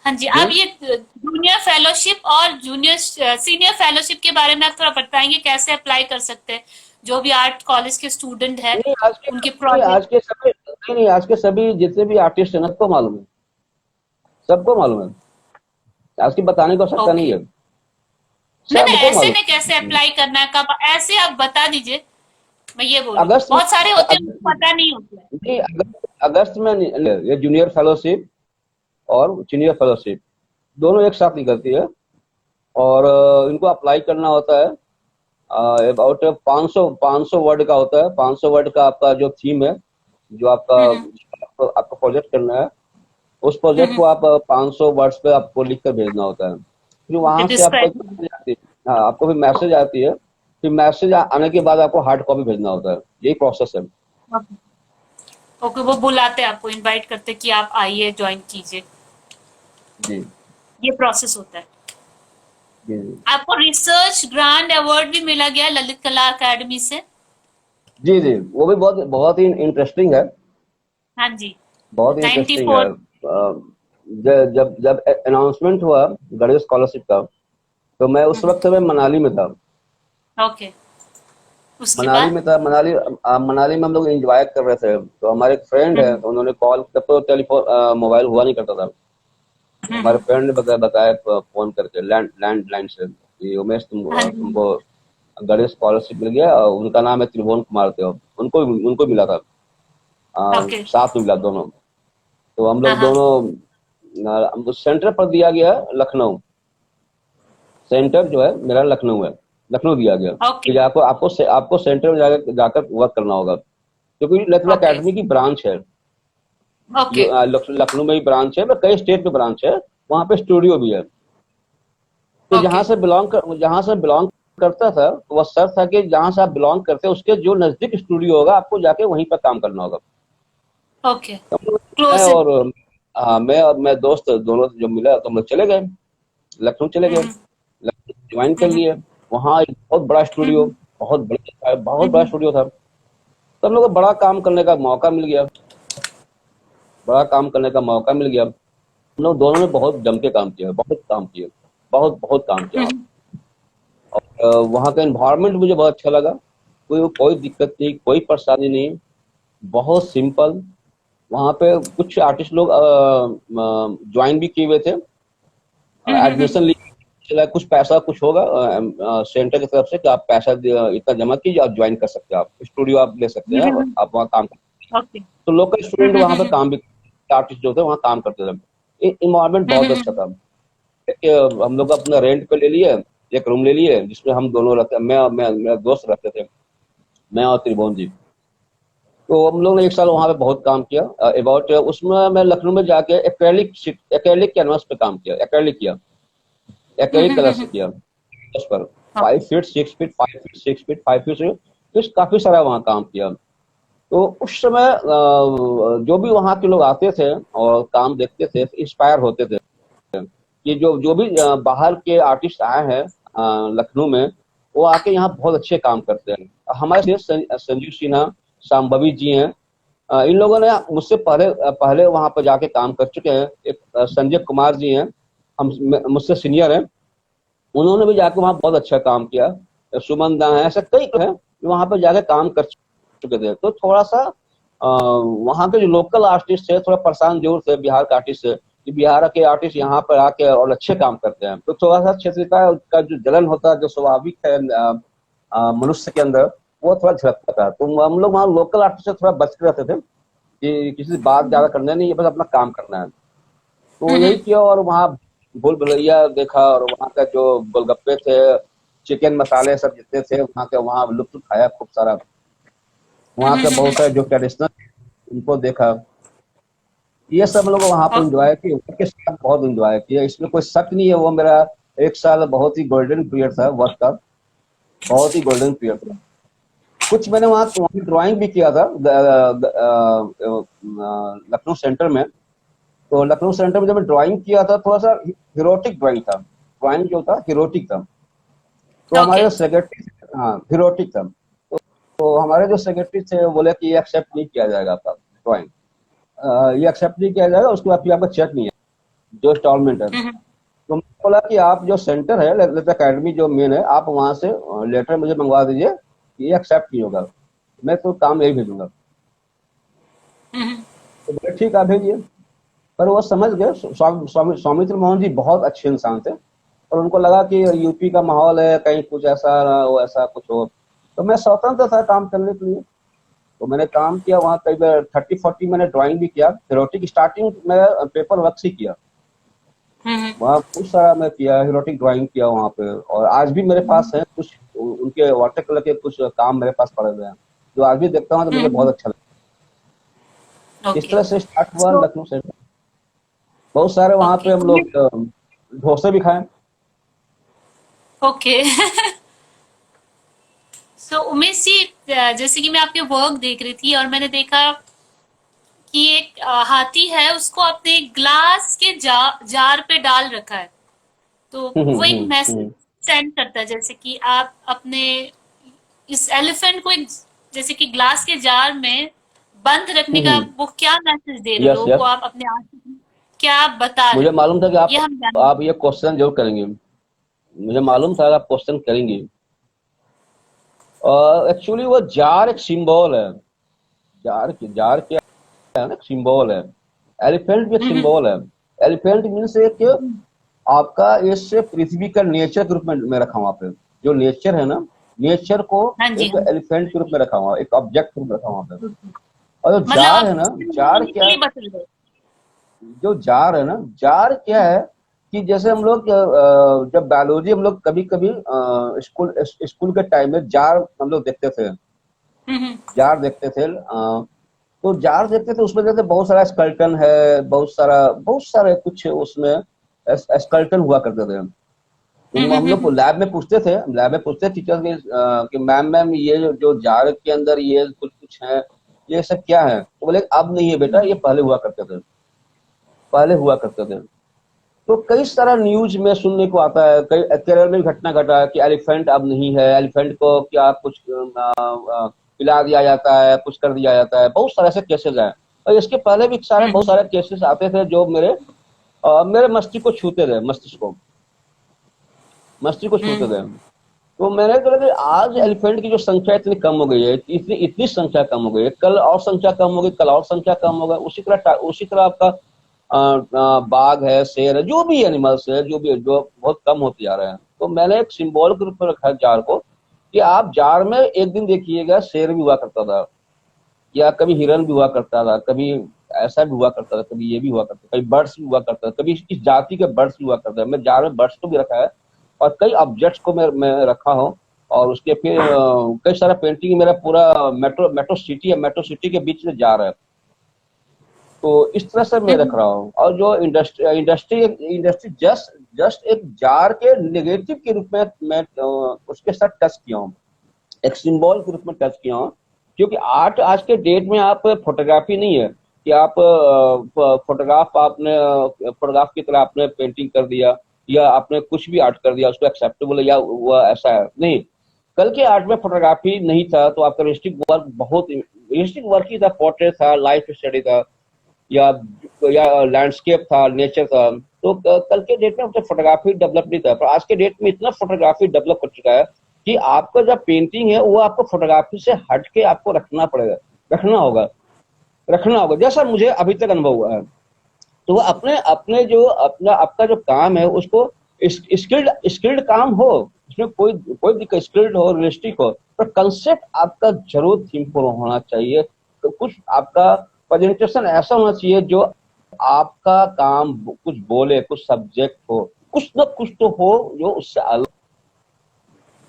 हाँ जी, जी। आप ये जूनियर फेलोशिप और जूनियर सीनियर फेलोशिप के बारे में आप थोड़ा बताएंगे, कैसे अप्लाई कर सकते हैं जो भी आर्ट कॉलेज के स्टूडेंट है, नहीं, उनके प्रोजेक्ट। आज के सभी जितने भी आर्टिस्ट हैं ना, सबको मालूम है, सबको मालूम है। आज की बताने की आवश्यकता नहीं ओके, है, नहीं नहीं, सबको ऐसे मालूम नहीं, कैसे है। अप्लाई करना है, कब, ऐसे आप बता दीजिए, मैं ये बोल रही हूँ, अगस्त में बहुत सारे होते हैं अग- उनको पता नहीं होता है। नहीं, अगस्त में ये जूनियर फेलोशिप और सीनियर फेलोशिप दोनों एक साथ निकलती है। और इनको अप्लाई करना होता है। अबाउट 500 वर्ड का होता है। 500 वर्ड का आपका जो थीम है, जो हम्म आपका प्रोजेक्ट करना है, उस प्रोजेक्ट हम्म। को आप 500 वर्ड्स पे आपको लिख कर भेजना होता है। फिर ओके, वहां से आपको एक डिस्क्राइब। मैसेज आती है। हाँ, आपको फिर मैसेज आती है। फिर मैसेज आने के बाद आपको हार्ड कॉपी भेजना होता है। यही प्रोसेस है। ओके, वो बुलाते हैं आपको, इनवाइट करते हैं कि आप आइए, ज्वाइन कीजिए, जी ये प्रोसेस होता है। जी जी। आपको रिसर्च ग्रांट अवार्ड भी मिला गया ललित कला अकेडमी से। जी जी, वो भी बहुत बहुत ही इंटरेस्टिंग है। हाँ जी। बहुत ही इंटरेस्टिंग है। 94। जब जब अनाउंसमेंट हुआ गणेश स्कॉलरशिप का, तो मैं उस वक्त मैं मनाली में था। ओके। उसके मनाली बाद। में था, मनाली में हम लोग एंजॉय कर रहे थे। तो हमारे एक फ्रेंड है, हम्म। तो उन्होंने कॉल, तब तो टेलीफोन मोबाइल हुआ नहीं करता था। तो हमारे हम्म। फ्रेंड ने बताया फोन करके लैंडलाइन से कि उमेश हाँ जी। तुमको गणेश स्कॉलरशिप मिल गया। और उनका नाम है त्रिभुवन कुमार देव, उनको उनको मिला था। ओके। साथ में मिला दोनों। तो हम हाँ लोग हाँ। दोनों, हमको सेंटर पर दिया गया है लखनऊ। सेंटर जो है मेरा लखनऊ है, लखनऊ दिया गया ओके। कि आपको आपको आपको सेंटर में जाकर जाकर वर्क करना होगा, क्योंकि लखनऊ ओके। एकेडमी की ब्रांच है। ओके। लखनऊ में ही ब्रांच है, कई स्टेट में ब्रांच है। वहाँ पे स्टूडियो भी है। तो ओके। जहाँ से बिलोंग करता था, तो वह सर था कि जहाँ से आप बिलोंग करते हैं उसके जो नजदीक स्टूडियो होगा आपको जाके वहीं पर काम करना होगा। ओके। तो हम लोग, मैं क्लोज। और मैं दोस्त दोनों जब मिला तो हम लोग चले गए, लखनऊ चले गए। हम्म। लखनऊ ज्वाइन कर हम्म। लिए। वहाँ एक बहुत बड़ा स्टूडियो, हम्म। बहुत बड़ा हम्म। स्टूडियो था। तो हम लोग को बड़ा काम करने का मौका मिल गया, बड़ा काम करने का मौका मिल गया। हम लोग दोनों ने बहुत जम के काम किया, बहुत काम किया, बहुत बहुत काम किया वहाँ हम्म। पे। और वहाँ का एनवायरनमेंट मुझे बहुत अच्छा लगा। कोई कोई दिक्कत नहीं, कोई परेशानी नहीं, बहुत सिंपल। वहाँ पे कुछ आर्टिस्ट लोग ज्वाइन भी किए हुए थे, हम्म। एडमिशन चला, कुछ पैसा कुछ होगा सेंटर की तरफ से कि आप पैसा इतना जमा कीजिए, आप ज्वाइन कर सकते हैं, आप स्टूडियो आप ले सकते हैं, हम्म। आप वहाँ काम कर। ओके। तो लोकल स्टूडेंट वहाँ पे काम भी, आर्टिस्ट जो थे वहाँ काम करते थे। इन्वायरमेंट बहुत अच्छा था। एक, हम लोग अपना रेंट पे ले लिए, एक रूम ले लिए जिसमें हम दोनों रहते, मैं मेरा दोस्त रहते थे, मैं और त्रिभुवन जी। तो हम लोग ने एक साल वहाँ पे बहुत काम किया। अबाउट उसमें मैं लखनऊ में जाके एक्रेलिक कैनवास पे काम किया, एक्रेलिक कलर से किया उस पर। 5 feet 6 feet 5 feet 6 feet 5 feet से फिर काफी सारा वहाँ काम किया। तो उस समय जो भी वहाँ के लोग आते थे और काम देखते थे, इंस्पायर होते थे कि जो जो भी बाहर के आर्टिस्ट आए हैं लखनऊ में, वो आके यहाँ बहुत अच्छे काम करते हैं। हमारे संजीव सिन्हा, शाम्भवी जी हैं। इन लोगों ने मुझसे पहले पहले वहां पर जाके काम कर चुके हैं। एक संजय कुमार जी हैं, हम मुझसे सीनियर हैं। उन्होंने भी जाके वहाँ बहुत अच्छा काम किया। सुमन दा है, ऐसे कई हैं जो वहां पर जाके काम कर चुके थे। तो थोड़ा सा वहाँ के जो लोकल आर्टिस्ट थे थोड़ा परेशान जरूर थे, बिहार के आर्टिस्ट से, कि बिहार के आर्टिस्ट यहाँ पर आके और अच्छे काम करते हैं। तो थोड़ा सा क्षेत्रीयता का जो जलन होता है, जो स्वाभाविक है मनुष्य के अंदर, वो थोड़ा झलकता था। तो हम लोग वहाँ लोकल आर्टिस्ट से थोड़ा बच के रहते थे कि किसी से बात ज्यादा करना नहीं है, बस अपना काम करना है। तो यही किया। और वहाँ भूल भुलैया देखा, और वहाँ का जो गोलगप्पे थे, चिकन मसाले सब जितने थे वहाँ के, वहाँ लुत्फ उठाया खूब सारा। वहाँ का बहुत सारे जो ट्रेडिशनल उनको देखा। ये सब हम लोग वहाँ पर ओके। एंजॉय किए, वर्क के साथ बहुत एंजॉय किया, इसमें कोई शक नहीं है। वो मेरा एक साल बहुत ही गोल्डन पीरियड था वर्क का, बहुत ही गोल्डन पीरियड था। कुछ मैंने वहाँ वहाँ ड्राइंग भी किया था लखनऊ सेंटर में। तो लखनऊ सेंटर में जब मैं ड्राइंग किया था, थोड़ा सा हीरोटिक ड्राइंग था, ड्राइंग जो था हीरोटिक था। तो हमारे ओके। जो सेक्रेटरी, हाँ हीरोटिक था। तो हमारे जो सेक्रेटरी थे वो बोले कि ये एक्सेप्ट नहीं किया जाएगा आपका ड्राइंग, ये एक्सेप्ट नहीं किया जाएगा, उसके बाद फिर आपका चेक नहीं है जो इंस्टॉलमेंट है। तो मैंने बोला कि आप जो सेंटर है ललित अकेडमी जो मेन है, आप वहां से लेटर मुझे मंगवा दीजिए कि ये एक्सेप्ट नहीं होगा, मैं तो काम यही भेजूंगा। तो बोले ठीक है, आप भेजिए। पर वो समझ गए, सौमित्र मोहन जी बहुत अच्छे इंसान थे, और उनको लगा कि यूपी का माहौल है, कहीं कुछ ऐसा ना हो, ऐसा कुछ हो। तो मैं स्वतंत्र था काम करने के लिए। तो मैंने काम किया वहाँ, करीब 30-40 मैंने ड्राइंग भी किया, हीरोटिक स्टार्टिंग में पेपर वर्क से किया। वहाँ कुछ सारा मैं किया, हीरोटिक ड्राइंग किया वहाँ पे। और आज भी मेरे पास है कुछ उनके वाटर कलर के कुछ काम मेरे पास पड़े हुए हैं, जो आज भी देखता हूँ तो मुझे बहुत अच्छा लगता है। इस ओके। तरह से स्टार्ट हुआ सो लखनऊ से। बहुत सारे वहाँ पे ओके। हम लोग डोसे भी खाए। ओके। सो उमेश जी, जैसे कि मैं आपके वर्क देख रही थी और मैंने देखा कि एक हाथी है, उसको आपने ग्लास के जार पे डाल रखा है। तो वो एक मैसेज हम्म। सेंड करता है, जैसे कि आप अपने इस एलिफेंट को एक जैसे कि ग्लास के जार में बंद रखने का वो क्या मैसेज दे रहे हो यस लोगों को, यस। आप अपने आप क्या बता रहे मुझे हो, मालूम था कि ये हम आप जानना। ये क्वेश्चन जरूर करेंगे। मुझे मालूम था कि आप क्वेश्चन करेंगे। एक्चुअली वो जार एक सिंबल है। जार क्या है ना, सिंबल है। एलिफेंट भी एक हम्म सिंबल है। एलिफेंट मीन्स एक आपका इससे पृथ्वी का नेचर के रूप में रखा हुआ पे। जो नेचर है ना, नेचर को हाँ जी, एक हाँ जी। एलिफेंट के रूप में रखा हुआ, एक ऑब्जेक्ट के रूप में रखा हुआ पे। और जो मतलब जार आप है ना, जार समझने क्या के है? लिए बता रहे हो। जो जार है ना, जार क्या है कि जैसे हम लोग जब बायोलॉजी हम लोग कभी कभी स्कूल स्कूल के टाइम में जार हम लोग देखते थे। हम्म जार देखते थे। तो जार देखते थे, उसमें जैसे बहुत सारा स्कल्टन है, बहुत सारे कुछ उसमें स्कल्टन हुआ करते थे। तो हम लोग को हम्म लैब में पूछते टीचर कि मैम मैम ये जो जार के अंदर ये कुछ कुछ है, ये सब क्या है? तो बोले अब नहीं है बेटा, ये पहले हुआ करते थे, पहले हुआ करते थे। तो कई सारा न्यूज में सुनने को आता है, कई केरल में भी घटना घटा है कि एलिफेंट अब नहीं है, एलिफेंट को क्या कुछ पिला दिया जाता है, कुछ कर दिया जाता है। बहुत सारे ऐसे केसेस हैं। और इसके पहले भी बहुत सारे केसेस आते थे जो मेरे मस्तिष्क को छूते थे, मस्तिष्क को छूते थे। तो मैंने कहा कि आज एलिफेंट की जो संख्या इतनी कम हो गई है, इतनी इतनी संख्या कम हो गई है, कल और संख्या कम हो गई, कल और संख्या कम होगा। उसी तरह आपका बाघ है, शेर है, जो भी एनिमल्स है, जो बहुत कम होते जा रहे हैं। तो मैंने एक सिंबल के रूप में रखा है जार को, कि आप जार में एक दिन देखिएगा शेर भी हुआ करता था, या कभी हिरन भी हुआ करता था, कभी ऐसा भी हुआ करता था, कभी ये भी हुआ करता था, कभी बर्ड्स भी हुआ करता था, कभी इस जाति के बर्ड्स भी हुआ करता है। मैं जार में बर्ड्स को भी रखा है, और कई ऑब्जेक्ट्स को मैं रखा हूँ। और उसके फिर कई सारा पेंटिंग, मेरा पूरा मेट्रो सिटी के बीच में जार है। तो इस तरह से मैं रख हम्म रहा हूँ। और जो इंडस्ट्री जस्ट जस्ट एक जार के नेगेटिव के रूप में मैं उसके साथ टच किया हूँ, एक सिंबल के रूप में टच किया हूँ। क्योंकि आर्ट आज के डेट में आप फोटोग्राफी नहीं है कि आप फोटोग्राफ की तरह आपने पेंटिंग कर दिया, या आपने कुछ भी आर्ट कर दिया उसको एक्सेप्टेबल है, या वो ऐसा है नहीं। कल के आर्ट में फोटोग्राफी नहीं था, तो आपका रियलिस्टिक वर्क ही था, पोर्ट्रेट था, लाइफ स्टडी था, या लैंडस्केप था, नेचर था। तो कल के डेट में फोटोग्राफी डेवलप नहीं था, पर आज के डेट में इतना फोटोग्राफी डेवलप हो चुका है कि आपका जो पेंटिंग है वो आपको फोटोग्राफी से हट के आपको रखना होगा जैसा मुझे अभी तक अनुभव हुआ है। तो वो अपने अपने जो अपना आपका जो काम है उसको स्किल्ड काम हो, उसमें कोई कोई दिक्कत, स्किल्ड हो, रियलिस्टिक हो, पर कंसेप्ट आपका जरूर सिंपल होना चाहिए। तो कुछ आपका प्रेजेंटेशन ऐसा होना चाहिए जो आपका काम कुछ बोले, कुछ सब्जेक्ट हो, कुछ ना कुछ तो हो जो उससे अलग,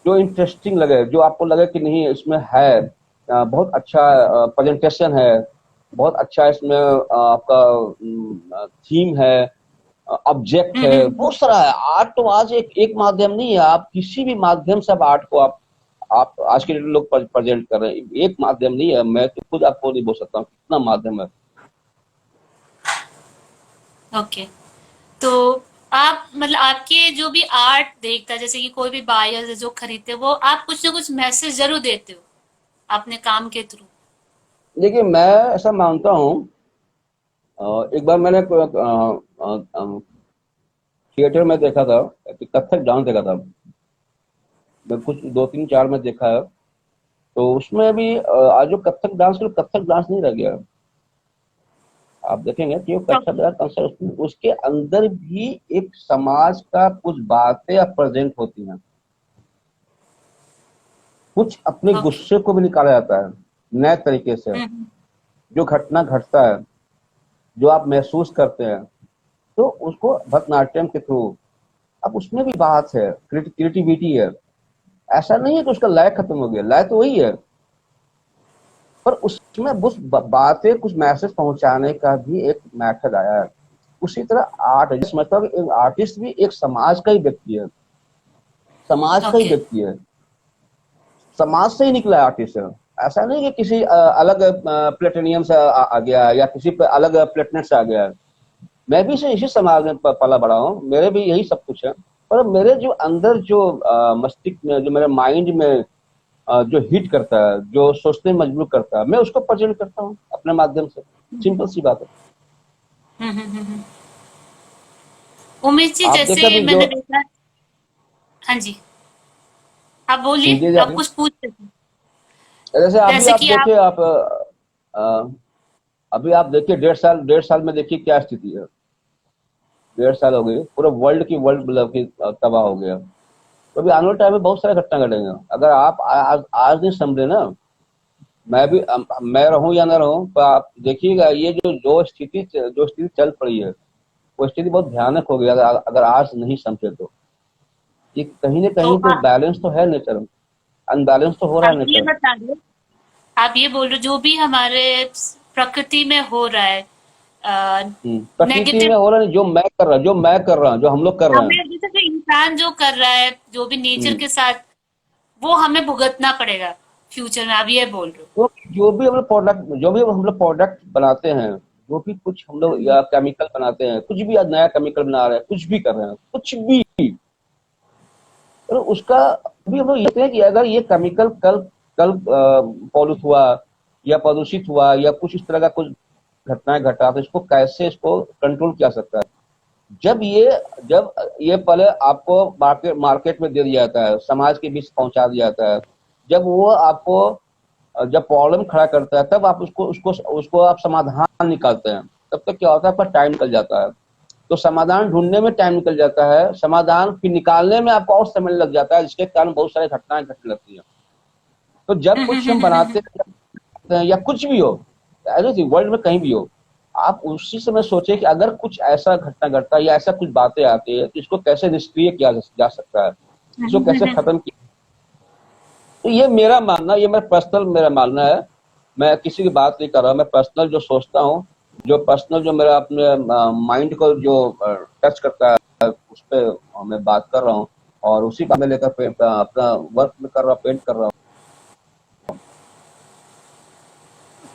जो इंटरेस्टिंग लगे, जो आपको लगे कि नहीं इसमें है बहुत अच्छा प्रेजेंटेशन है, बहुत अच्छा इसमें आपका थीम है, ऑब्जेक्ट है, हम्म बहुत सारा है। आर्ट तो आज एक एक माध्यम नहीं है, आप किसी भी माध्यम से आप आर्ट को आप आज के लोग प्रेजेंट कर रहे हैं। एक माध्यम नहीं है, मैं तो खुद आपको नहीं बोल सकता हूँ कितना माध्यम है। ओके। तो आप मतलब आपके जो भी आर्ट देखता है, जैसे कि कोई भी बायर जो खरीदते हैं, वो आप कुछ ना कुछ मैसेज जरूर देते हो अपने काम के थ्रू। देखिए मैं ऐसा मानता हूँ, एक बार मैंने थिएटर में देखा था, कथक डांस देखा था। मैं कुछ 2 3 4 में देखा है। तो उसमें भी आज जो कथक डांस नहीं रह गया। आप देखेंगे कि वो कथक डांस उसके अंदर भी एक समाज का कुछ बातें प्रेजेंट होती हैं, कुछ अपने ओके। गुस्से को भी निकाला जाता है नए तरीके से। हम्म जो घटना घटता है, जो आप महसूस करते हैं, तो उसको भरतनाट्यम के थ्रू अब उसमें भी बात है, क्रिएटिविटी है। ऐसा नहीं है कि उसका लय खत्म हो गया, लय तो वही है, पर उसमें कुछ बातें, कुछ मैसेज पहुंचाने का भी एक मेथड आया है। उसी तरह आर्ट, मतलब एक आर्टिस्ट भी एक समाज का ही व्यक्ति है, समाज का ही ओके। व्यक्ति है, समाज से ही निकला आर्टिस्ट है। ऐसा नहीं कि किसी अलग प्लेटेनियम से आ गया, या किसी अलग प्लेटनेट से आ गया है। मैं भी इसी समाज में पला बड़ा हूँ, मेरे भी यही सब कुछ है। पर मेरे जो अंदर जो मस्तिष्क में, जो मेरे माइंड में जो हिट करता है, जो सोचने में मजबूर करता है, मैं उसको प्रेजेंट करता हूँ अपने माध्यम से। सिंपल सी बात है। हम्म, हम्म, हम्म। उमेश जी आप देखा जैसे भी जो मैंने देखा। हाँ जी, आप बोलिए, चीजें आप कुछ पूछ रहे थे। जैसे अभी जैसे आप कि आप। देखिए, आप अभी आप देखिए, 1.5 साल में देखिए क्या स्थिति है। 1.5 साल हो गई, पूरा वर्ल्ड मतलब कि तबाह हो गया। तो अभी आने वाले टाइम में बहुत सारे घटना घटेंगे, अगर आप आज नहीं समझे ना। मैं भी मैं रहूं या ना रहूं, तो आप देखिएगा ये जो स्थिति चल पड़ी है, वो स्थिति बहुत भयानक हो गई अगर आज नहीं समझे तो। ये कहीं ना तो कहीं तो बैलेंस तो है नेचर में, अनबैलेंस तो हो रहा है आप ये नेचर। बता दो, आप ये बोल रहे हो, जो भी हमारे प्रकृति में हो रहा है प्रकृति में नेगेटिव, हो रहा है, जो मैं कर रहा हूँ, जो हम लोग कर रहे हैं। हमें जैसे कि इंसान जो कर रहा है, जो भी नेचर हम्म, के साथ, वो हमें भुगतना पड़ेगा फ्यूचर में, आप ये बोल रहे हो। तो जो भी हम लोग प्रोडक्ट बनाते हैं, जो भी कुछ हम लोग या केमिकल बनाते हैं, कुछ भी आज नया केमिकल बना रहे हैं, कुछ भी कर रहे हैं, कुछ भी, तो उसका भी हम लोग ये कहते हैं कि अगर ये केमिकल कल कल पॉल्यूट हुआ या प्रदूषित हुआ या कुछ इस तरह का कुछ घटनाएं घटा, तो इसको कंट्रोल किया जा सकता है। जब ये पहले आपको मार्केट में दे दिया जाता है, समाज के बीच पहुंचा दिया जाता है, जब वो आपको जब प्रॉब्लम खड़ा करता है, तब आप उसको उसको उसको आप समाधान निकालते हैं। तब तक क्या होता है, आपका टाइम निकल जाता है। तो समाधान ढूंढने में टाइम निकल जाता है, समाधान फिर निकालने में आपको और समय लग जाता है, जिसके कारण बहुत सारी घटनाएं घटने लगती हैं। तो जब कुछ हम बनाते हैं या कुछ भी हो, एवरीथिंग वर्ल्ड में कहीं भी हो, आप उसी समय सोचे कि अगर कुछ ऐसा घटना घटता है या ऐसा कुछ बातें आती है, तो इसको कैसे निष्क्रिय किया जा सकता है, इसको कैसे खत्म किया। तो ये मेरा पर्सनल मेरा मानना है। मैं किसी की बात नहीं कर रहा, मैं पर्सनल जो सोचता हूँ, जो पर्सनल जो मेरा अपने माइंड को जो टच करता है, उस पर मैं बात कर रहा हूँ। और उसी का मैं लेकर अपना वर्क में कर रहा हूँ, पेंट कर रहा हूँ।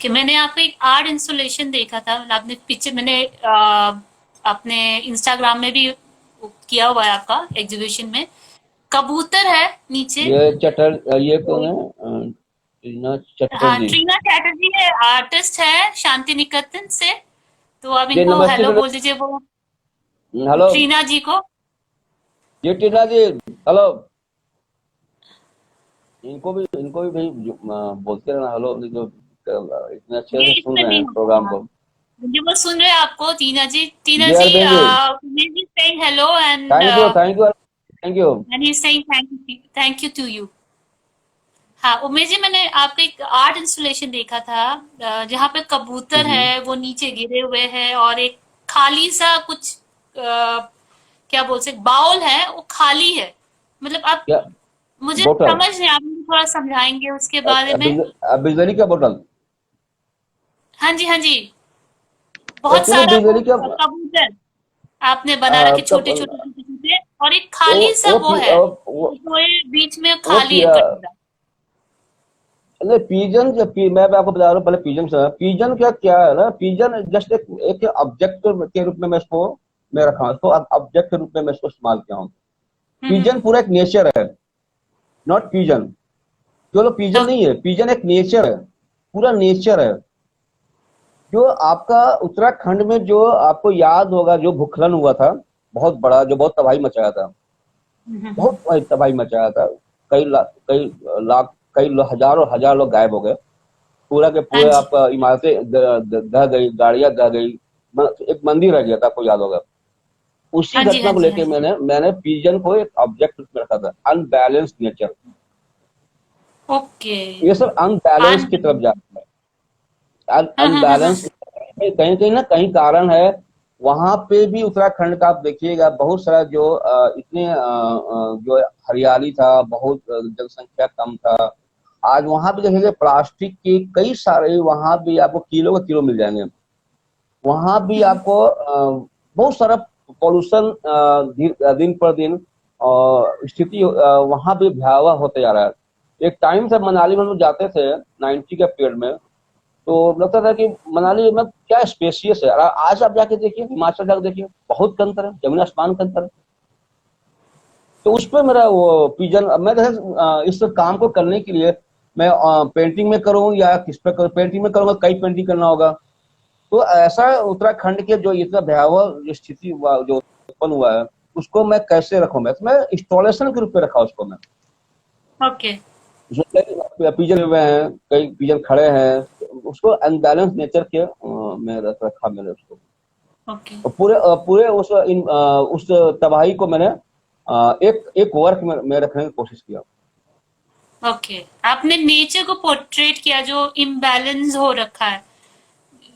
कि मैंने आपका एक आर्ट इंस्टॉलेशन देखा था, मतलब आपने पिक्चर, मैंने अपने इंस्टाग्राम में भी किया हुआ है आपका एग्जीबिशन में, कबूतर है नीचे। ये कौन तो है? टीना हाँ, चटर्जी। ट्रीना चैटर्जी है, आर्टिस्ट है शांति निकेतन से। तो आप जी इनको नमस्ते हेलो टीना। बोल दीजिए, वो हेलो ट्रीना जी को। जी टीना जी। हेलो। इनको भी भाई बोलते रहना हेलो, जो इतने अच्छे ये से सुन इसमें रहे नहीं हैं प्रोग्राम होगा, को। जी वो सुन रहे हैं आपको, टीना जी, टीना जी जी, Arvind ji, Umesh ji saying hello and thank you thank you thank you. and he's saying thank you to you। हाँ उमेश जी, मैंने आपका एक आर्ट इंस्टॉलेशन देखा था, जहाँ पे कबूतर है वो नीचे गिरे हुए हैं, और एक खाली सा कुछ क्या बोल सकते, बाउल है वो खाली है, मतलब आप, क्या? मुझे बोतल? समझ नहीं, आप मुझे थोड़ा समझाएंगे उसके बारे में। बिजली का बोतल? हाँ जी, हाँ जी, बहुत एक्चुअली सारा वो बिजली का कबूतर आपने बना रखे, आपका छोटे छोटे छोटे छोटे, और एक वो खाली सा वो वो पी- है, वो जो ये बीच में वो खाली पी- है अ, कटोरा। नहीं, मैं आपको बता रहा हूँ, पहले पिजन से। पिजन क्या क्या है ना, पिजन जस्ट एक ऑब्जेक्ट के रूप में मैं रखा हूँ इसको, ऑब्जेक्ट के रूप में मैं इसको इस्तेमाल किया हूँ। पिजन पूरा एक नेचर है, नॉट पिजन। जो लोग पिजन नहीं ओके। है, पिजन एक नेचर है, पूरा नेचर है। जो आपका उत्तराखंड में जो आपको याद होगा, जो भूस्खलन हुआ था बहुत बड़ा, जो बहुत तबाही मचाया था, बहुत तबाही मचाया था। हजारों हजार लोग गायब हो गए, पूरा के हाँ पूरे जी, आपका इमारतें दह गई, गाड़ियां दह गई, एक मंदिर रह गया था, आपको याद होगा। उसी हाँ जी, घटना हाँ को जी, हाँ लेकर जी। मैंने पिजन को एक ऑब्जेक्ट में रखा था, अनबैलेंस नेचर। ओके। ये सब अनबैलेंस की तरफ अनबैलेंस। जाता है, हाँ हाँ हाँ हाँ। अनबैलेंस। कहीं कहीं ना कहीं कारण है। वहां पे भी उत्तराखंड का आप देखिएगा, बहुत सारा जो जो हरियाली था, बहुत जनसंख्या कम था। आज वहां पे देखेंगे प्लास्टिक के कई सारे, वहां भी आपको किलो का किलो मिल जाएंगे। वहां भी आपको बहुत सारा पॉल्यूशन दिन पर दिन स्थिति वहां भी भयावह होते जा रहा है। एक टाइम से मनाली में हम लोग जाते थे 90 के पीरियड में, तो लगता था कि मनाली में क्या स्पेसियस है। और आज आप जाके देखिए, हिमाचल जाके देखिए, बहुत अंतर है, जमीन आसमान का अंतर है। तो उस पर मेरा वो पिजन, मैं इस काम को करने के लिए मैं पेंटिंग में करूं या किस पे करूं, पेंटिंग में करूंगा, कई पेंटिंग करना होगा। तो ऐसा उत्तराखंड के जो इतना भयावह जो स्थिति जो उत्पन्न हुआ है, उसको मैं कैसे रखूं? मैं इंस्टॉलेशन के रूप में रखा उसको मैं। ओके उसमें पिजन हुए हैं, कई पिजन खड़े हैं, तो उसको अनबैलेंस नेचर के में रखा मैंने उसको। ओके और पूरे उस तबाही को मैंने एक एक वर्क में रखने की कोशिश किया। ओके। आपने नेचर को पोर्ट्रेट किया जो इम्बैलेंस हो रखा है,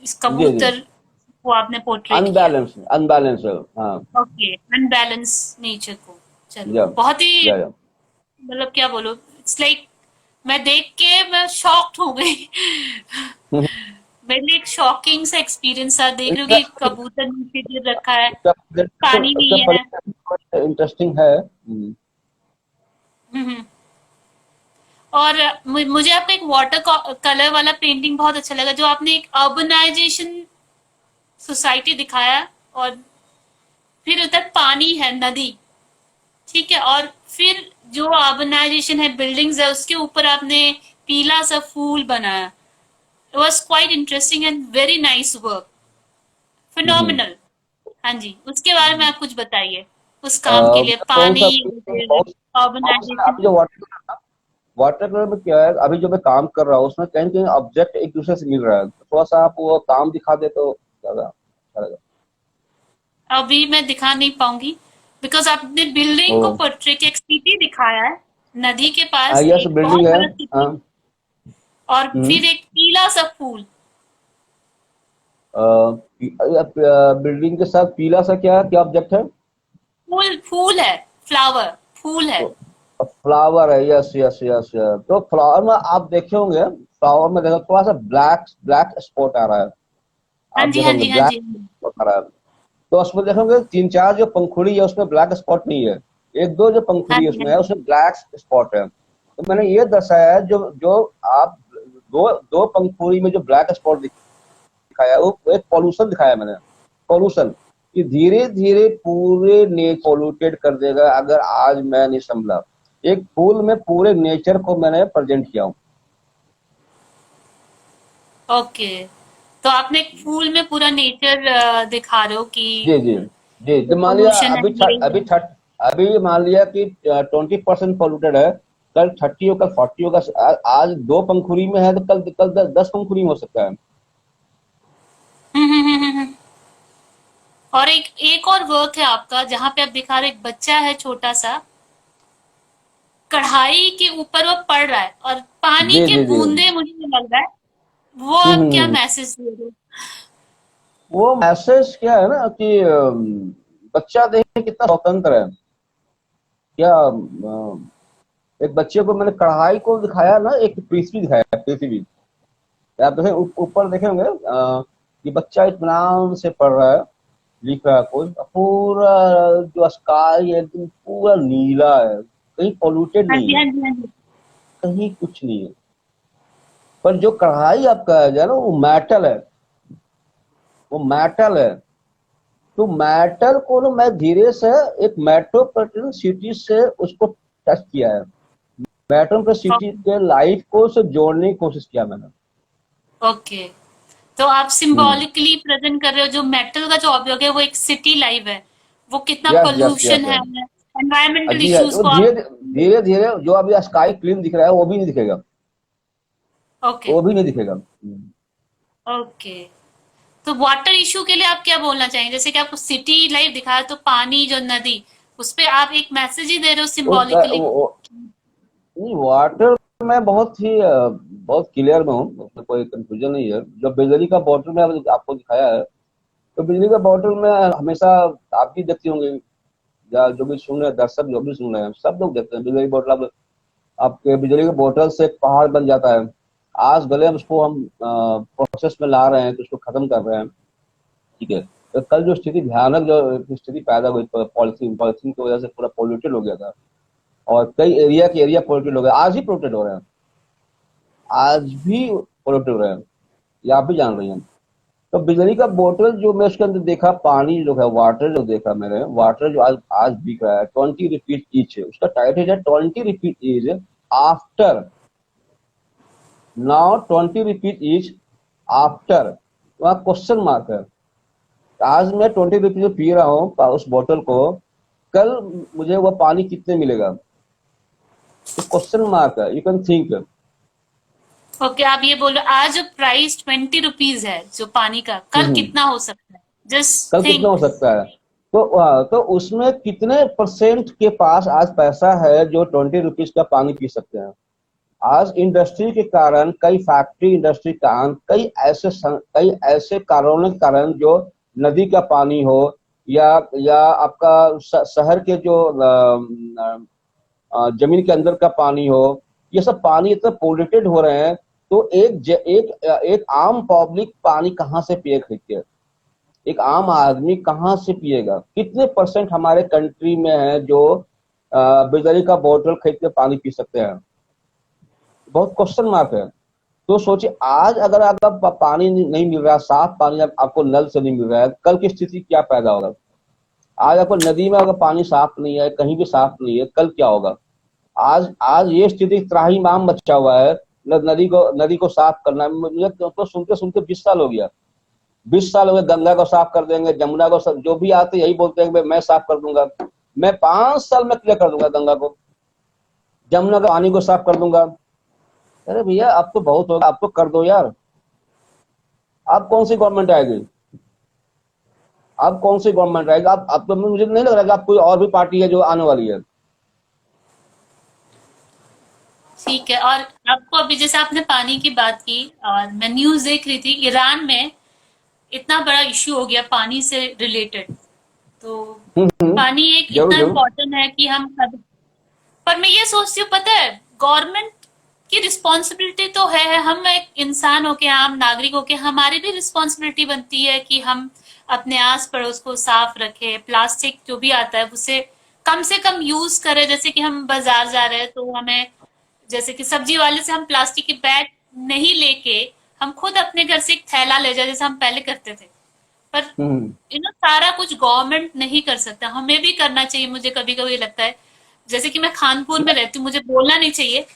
इस जी जी, कबूतर को आपने पोर्ट्रेट किया। अनबैलेंस अनबैलेंस, हाँ। ओके, अनबैलेंस नेचर को। चलो, या बहुत ही या मतलब क्या बोलो, इट्स लाइक मैं देख के मैं शॉक्ड हो गई। मेरे लिए एक शॉकिंग सा एक्सपीरियंस था, देख रही हूँ कि कबूतर नीचे गिर रखा है, पानी नहीं है। इंटरेस्टिंग है। हम्म। और मुझे आपका एक वाटर कलर वाला पेंटिंग बहुत अच्छा लगा, जो आपने एक अर्बनाइजेशन सोसाइटी दिखाया, और फिर उधर पानी है, नदी, ठीक है, और फिर जो अर्बनाइजेशन है, बिल्डिंग्स है, उसके ऊपर आपने पीला सा फूल बनाया। It was quite interesting and very nice work, phenomenal. हाँ जी, उसके बारे में आप कुछ बताइए, उस काम के लिए, कौन सा पानी, आप अर्बनाइजेशन। जो वाटर कलर में क्या है, अभी जो मैं काम कर रहा हूँ उसमें कहीं कहीं ऑब्जेक्ट एक दूसरे से मिल रहा है, तो थोड़ा सा आप वो काम दिखा दे तो ज्यादा अच्छा लगेगा। अभी मैं दिखा नहीं पाऊंगी, बिकॉज आपने बिल्डिंग को ओ, पोर्ट्रेट, एक सिटी दिखाया है, नदी के पास यस, एक बहुत बिल्डिंग है। बड़ा हाँ। सिटी, और हम्म। फिर एक पीला सा फूल। बिल्डिंग के साथ पीला सा क्या क्या ऑब्जेक्ट है? फूल, फूल है, फ्लावर, फूल है। फ्लावर है, यस यस यस यस। तो फ्लावर में आप देखे होंगे, फ्लावर में देखो थोड़ा सा ब्लैक ब्लैक स्पॉट आ रहा है, हाँ आप जी, हाँ देखोगे जी, हाँ ब्लैक जी। स्पॉट आ रहा है। तो उसमें देखोगे तीन चार जो पंखुड़ी है उसमें ब्लैक स्पॉट नहीं है, एक दो जो हाँ पंखुड़ी है जी, हाँ उसमें है, जी। उसमें ब्लैक स्पॉट है। तो मैंने ये दर्शाया है, जो जो आप दो दो पंखुड़ी में जो ब्लैक स्पॉट दिखाया है, वो एक पॉल्यूशन दिखाया है मैंने, पॉल्यूशन कि धीरे धीरे पूरे नेचर पॉल्यूटेड कर देगा अगर आज मैं नहीं संभला। एक फूल में पूरे नेचर को मैंने प्रेजेंट किया हूँ। ओके, तो आपने एक फूल में पूरा नेचर दिखा रहे हो कि जी जी जी। जो जब मान लिया पोल्यूशन है अभी ये है। अभी मान लिया कि 20% पॉल्यूटेड है, कल 30 होगा, 40 होगा। आज दो पंखुड़ी में है तो कल कल 10 पंखुड़ी में हो सकता है। हम्म। और एक एक और वर्क है आपका, जहाँ पे आप दिखा रहे, एक बच्चा है छोटा सा, कढ़ाई के ऊपर वो पड़ रहा है, और पानी जी के जी जी। बूंदे, मुझे ये लग रहा है, वो हम्म आप हम्म, क्या हम्म। मैसेज दे रहे हो? वो मैसेज क्या है ना कि बच्चा देखे कितना स्वतंत्र है। क्या एक बच्चे को मैंने कढ़ाई को दिखाया ना, एक पृथ्वी दिखाया, पृथ्वी। आप देखें ऊपर देखे होंगे कि बच्चा इत्मीनान से पढ़ रहा है, लिख रहा है कोई, पूरा जो स्काई है एकदम पूरा नीला है, कहीं पॉल्यूटेड हाँ नहीं जी, है, हाँ जी, हाँ जी। कहीं कुछ नहीं है। पर जो कढ़ाई आपका है जो ना, वो मेटल है, वो मेटल है। तो मेटल को ना मैं धीरे से एक मेट्रोपॉलिटन सिटी से उसको टच किया है, मेट्रोपॉलिटन सिटी ओके, के लाइफ को से जोड़ने की कोशिश किया मैंने। ओके। तो आप हम्म। सिंबॉलिकली प्रेजेंट कर रहे हो, जो मेटल का जो ऑब्जेक्ट है वो एक सिटी लाइफ है, वो कितना यस यस पोल्यूशन यस। है, एनवायरमेंटल जी है, इश्यूज वो को धीरे आप। धीरे धीरे जो अभी स्काई क्लीन दिख रहा है वो भी नहीं दिखेगा, ओके, वो भी नहीं दिखेगा। ओके। तो वाटर इशू के लिए आप क्या बोलना चाहेंगे? जैसे कि आपको सिटी लाइफ दिखाया, तो पानी, जो नदी, उस पे आप एक मैसेज ही दे रहे हो सिंबॉलिकली। नहीं, वाटर में बहुत ही बहुत क्लियर में हूँ, उसमें कोई कंफ्यूजन नहीं है। जो बिजली का बॉटल में आपको दिखाया है, तो बिजली का बॉटल में हमेशा आप भी देखते होंगे, या जो भी सुन रहे हैं दर्शक जो भी सुन रहे हैं सब लोग देखते हैं, बिजली बॉटल अब आपके बिजली के बोतल से एक पहाड़ बन जाता है। आज भले हम उसको हम प्रोसेस में ला रहे हैं, तो उसको खत्म कर रहे हैं, ठीक है। तो कल जो स्थिति भयानक जो स्थिति पैदा हुई पॉलिथीन पॉलिथीन की वजह से पूरा पोल्यूटेड हो गया था, और कई एरिया के एरिया पोल्यूटेड हो गए, आज ही पोल्यूटेड हो रहे हैं, आज भी पोल्यूटेड हो रहे हैं, ये आप भी जान रही हैं। तो बिजली का बोतल जो मैं उसके अंदर देखा, पानी जो है, वाटर जो देखा मैंने, वाटर जो आज आज बिक रहा है 20 रुपीज ईच है, उसका टाइटल है 20 rupees each after, now 20 rupees each after, वहाँ क्वेश्चन मार्क है। आज मैं 20 रुपीज में पी रहा हूँ उस बोतल को, कल मुझे वो पानी कितने मिलेगा, तो क्वेश्चन मार्क है, यू कैन थिंक। ओके, आप ये बोलो आज प्राइस 20 रुपीज है जो पानी का, कल कितना हो सकता है? जस्ट कल कितना हो थिंक। सकता है। तो उसमें कितने परसेंट के पास आज पैसा है जो 20 रुपीज का पानी पी सकते हैं। आज इंडस्ट्री के कारण, कई फैक्ट्री इंडस्ट्री के कारण, कई ऐसे कारणों के कारण, जो नदी का पानी हो या आपका शहर के जो जमीन के अंदर का पानी हो, ये सब पानी इतना पोल्यूटेड हो रहे हैं। तो एक आम पब्लिक पानी कहाँ से पिए खरीद के, एक आम आदमी कहाँ से पिएगा। कितने परसेंट हमारे कंट्री में है जो बिजली का बोतल खरीद के पानी पी सकते हैं, बहुत क्वेश्चन मार्क है। तो सोचिए, आज अगर आपका पानी नहीं मिल रहा, साफ पानी आपको नल से नहीं मिल रहा है, कल की स्थिति क्या पैदा होगा। आज आपको नदी में अगर पानी साफ नहीं है, कहीं भी साफ नहीं है, कल क्या होगा। आज आज ये स्थिति त्राहिमाम बचा हुआ है, नदी को साफ करना। मुझे तो सुनते सुनते 20 साल हो गया, 20 साल हो गए। गंगा को साफ कर देंगे, जमुना को जो भी आते यही बोलते हैं मैं साफ कर दूंगा, मैं 5 साल में क्लियर कर दूंगा गंगा को, जमुना का पानी को साफ कर दूंगा। अरे भैया अब तो बहुत होगा, अब तो कर दो यार। अब कौन सी गवर्नमेंट आएगी, अब कौन सी गवर्नमेंट आएगी। अब तो मुझे नहीं लग रहा कि अब कोई और भी पार्टी है जो आने वाली है। ठीक है। और आपको अभी जैसे आपने पानी की बात की, और मैं न्यूज देख रही थी, ईरान में इतना बड़ा इश्यू हो गया पानी से रिलेटेड। तो पानी एक जरूर इतना जरूर। इम्पोर्टेंट है कि हम पर मैं ये सोचती हूँ, पता है, गवर्नमेंट की रिस्पॉन्सिबिलिटी तो है, हम एक इंसान होके, आम नागरिक होके हमारी भी रिस्पॉन्सिबिलिटी बनती है कि हम अपने आस पड़ोस को साफ रखें, प्लास्टिक जो भी आता है उसे कम से कम यूज करें। जैसे कि हम बाजार जा रहे हैं तो हमें, जैसे कि सब्जी वाले से हम प्लास्टिक के बैग नहीं लेके हम खुद अपने घर से एक थैला ले जाए, जैसे हम पहले करते थे। पर सारा कुछ गवर्नमेंट नहीं कर सकता, हमें भी करना चाहिए। मुझे कभी कभी लगता है, जैसे कि मैं खानपुर में रहती हूँ, मुझे बोलना नहीं चाहिए,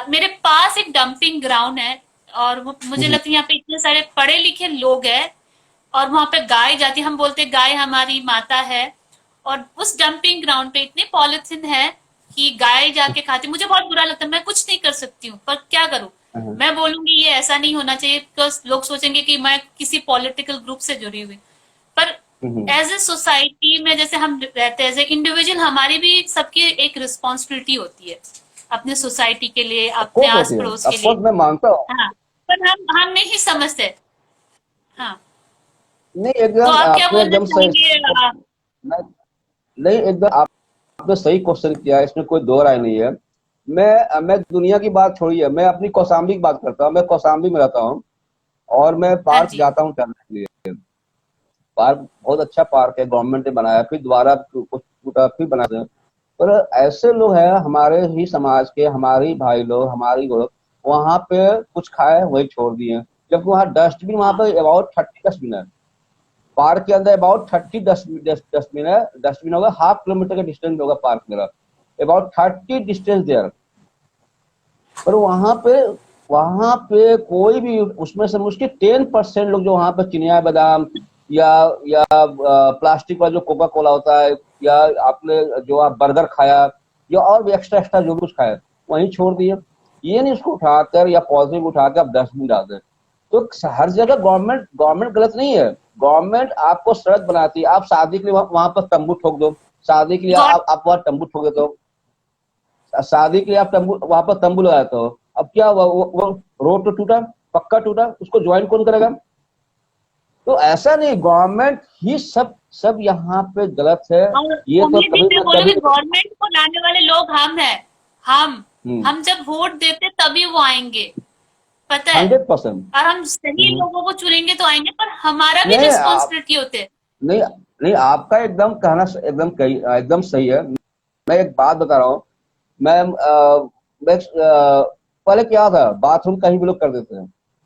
मेरे पास एक डंपिंग ग्राउंड है, और मुझे लगता है यहाँ पे इतने सारे पढ़े लिखे लोग हैं, और वहां पे गाय जाती है, हम बोलते हैं गाय हमारी माता है, और उस डंपिंग ग्राउंड पे इतने पॉलिथीन है कि गाय जाके खाती। मुझे बहुत बुरा लगता है, मैं कुछ नहीं कर सकती हूँ, पर क्या करूँ। मैं बोलूंगी ये ऐसा नहीं होना चाहिए, बिकॉज लोग सोचेंगे कि मैं किसी पॉलिटिकल ग्रुप से जुड़ी हुई। पर एज ए सोसाइटी में जैसे हम रहते हैं, एज ए इंडिविजुअल, हमारी भी सबकी एक रिस्पॉन्सिबिलिटी होती है अपने सोसाइटी के लिए, अपने अफकोर्स आस होती है, पड़ोस के लिए। अफकोर्स मैं मानता हूँ। हाँ, पर हम नहीं समझते। हाँ, नहीं तो एकदम आप क्या आपने बोलना एकदम सही, चाहेंगे? नहीं एकदम आपने सही क्वेश्चन किया है, इसमें कोई दो राय नहीं है। मैं दुनिया की बात छोड़िए, मैं अपनी कौसाम्बी की बात करता हूँ। मैं कौसाम्बी में रहता हूँ और मैं हाँ पार्क जी। जाता हूँ टहलने के लिए। पार्क बहुत अच्छा पार्क है, गवर्नमेंट ने बनाया, फिर दोबारा कुछ टूटा फिर बना दिया। पर ऐसे लोग हैं हमारे ही समाज के, हमारे ही भाई लोग, हमारी लोग, वहां पे कुछ खाए वही छोड़ दिए। जबकि वहाँ डस्टबिन, वहां पे अबाउट 30 डस्टबिन है। पार्क के अंदर अबाउट 30 डस्टबिन है। डस्टबिन होगा, ½ किलोमीटर का डिस्टेंस होगा पार्क मेरा, अबाउट 30 डिस्टेंस देयर। पर वहां पे कोई भी, उसमें से मुश्किल 10% लोग जो वहां पे चिनिया बादाम या प्लास्टिक का जो कोका कोला होता है, या आपने जो आप बर्गर खाया, या और भी एक्स्ट्रा एक्स्ट्रा जो कुछ खाया, वहीं छोड़ दिए। ये नहीं उसको उठाकर या पॉलिथीन उठाकर आप डस्टबिन डाल दें। तो हर जगह गवर्नमेंट गवर्नमेंट गलत नहीं है। गवर्नमेंट आपको सड़क बनाती है, आप शादी के लिए वहां पर तंबू ठोक दो, शादी के लिए गॉड। आप वहां तंबू ठोक देते हो, शादी के लिए आप तंबू वहां पर तंबू लगाते हो। अब क्या हुआ, वो रोड तो टूटा, पक्का टूटा, उसको ज्वाइन कौन करेगा। तो ऐसा नहीं, गवर्नमेंट ही सब सब यहाँ पे गलत है। और ये तो उम्मीद भी मैं कभी बोलूंगी, गवर्नमेंट को लाने वाले लोग हम हैं। हम हम्म, हम जब वोट देते तभी वो आएंगे, पता है। 100%। और हम सही लोगों को चुनेंगे तो आएंगे, पर हमारा भी नहीं रिस्पॉन्सिबिलिटी होते है। नहीं नहीं, आपका एकदम कहना एकदम सही है। मैं एक बात बता रहा हूँ। मैं पहले क्या था, बाथरूम कहीं भी लोग कर देते हैं,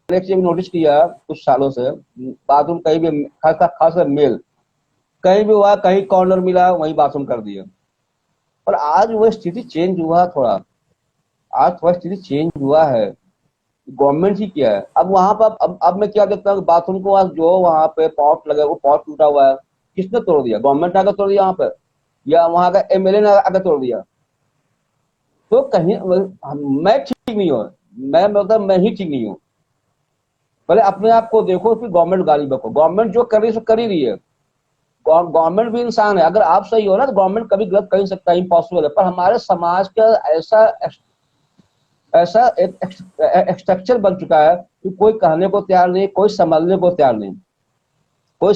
एक चीज नोटिस किया कुछ सालों से, बाथरूम कहीं भी खास मेल कहीं भी हुआ, कहीं कॉर्नर मिला वहीं बाथरूम कर दिया। पर आज वह स्थिति चेंज हुआ थोड़ा, आज थोड़ा स्थिति चेंज हुआ है। गवर्नमेंट ही किया है। अब वहां पर अब मैं क्या देखता हूँ, बाथरूम को आज जो वहां पे पॉट लगे, वो पॉट टूटा हुआ है, किसने तोड़ दिया? गवर्नमेंट ने आकर तोड़ दिया वहां पे, या वहां का एमएलए ने आकर तोड़ दिया? तो कहीं मैं ठीक नहीं हूँ, मैं मतलब मैं ही ठीक नहीं हूँ। पहले अपने आप को देखो, फिर गवर्नमेंट गाली बको। गवर्नमेंट जो कर रही है सो कर ही रही है। गवर्नमेंट भी इंसान है, अगर आप सही हो ना तो गवर्नमेंट कभी गलत कर नहीं सकता, इम्पॉसिबल है। पर हमारे समाज का ऐसा ऐसा एक स्ट्रक्चर बन चुका है कि कोई कहने को तैयार नहीं, कोई संभलने को तैयार नहीं, कोई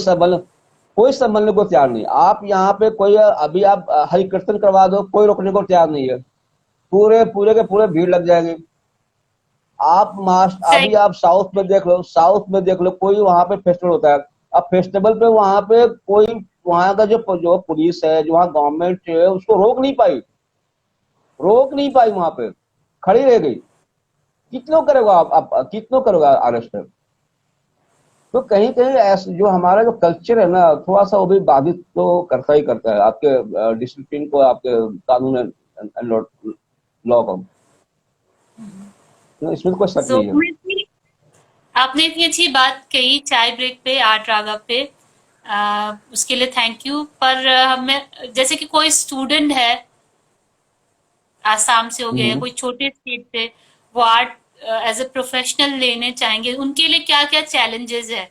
संभलने को तैयार नहीं। आप यहाँ पे कोई अभी आप हरि कीर्तन करवा दो, कोई रोकने को तैयार नहीं है। पूरे पूरे के पूरे भीड़ लग जाएगी। आप सही। अभी आप साउथ में देख लो, साउथ में देख लो, कोई वहां पे फेस्टिवल होता है। अब फेस्टिवल पे वहां पे कोई, वहां का जो पुलिस है, जो वहां गवर्नमेंट है, उसको रोक नहीं पाई, वहां पे खड़ी रह गई। कितनों करेगा आप कितनों करेगा अरेस्ट? तो कहीं कहीं ऐसे जो हमारा जो कल्चर है ना, थोड़ा सा वो भी बाधित तो करता ही करता है आपके डिसिप्लिन को, आपके कानून एंड लॉ को। तो इसमें कोई शक सो नहीं है। आपने इतनी अच्छी बात कही चाय ब्रेक पे, आर्ट राघव पे, उसके लिए थैंक यू। पर हमें जैसे कि कोई स्टूडेंट है, आसाम से हो गया या हम्म। कोई छोटे स्टेट से, वो आर्ट एज ए प्रोफेशनल लेने चाहेंगे, उनके लिए क्या क्या चैलेंजेस है?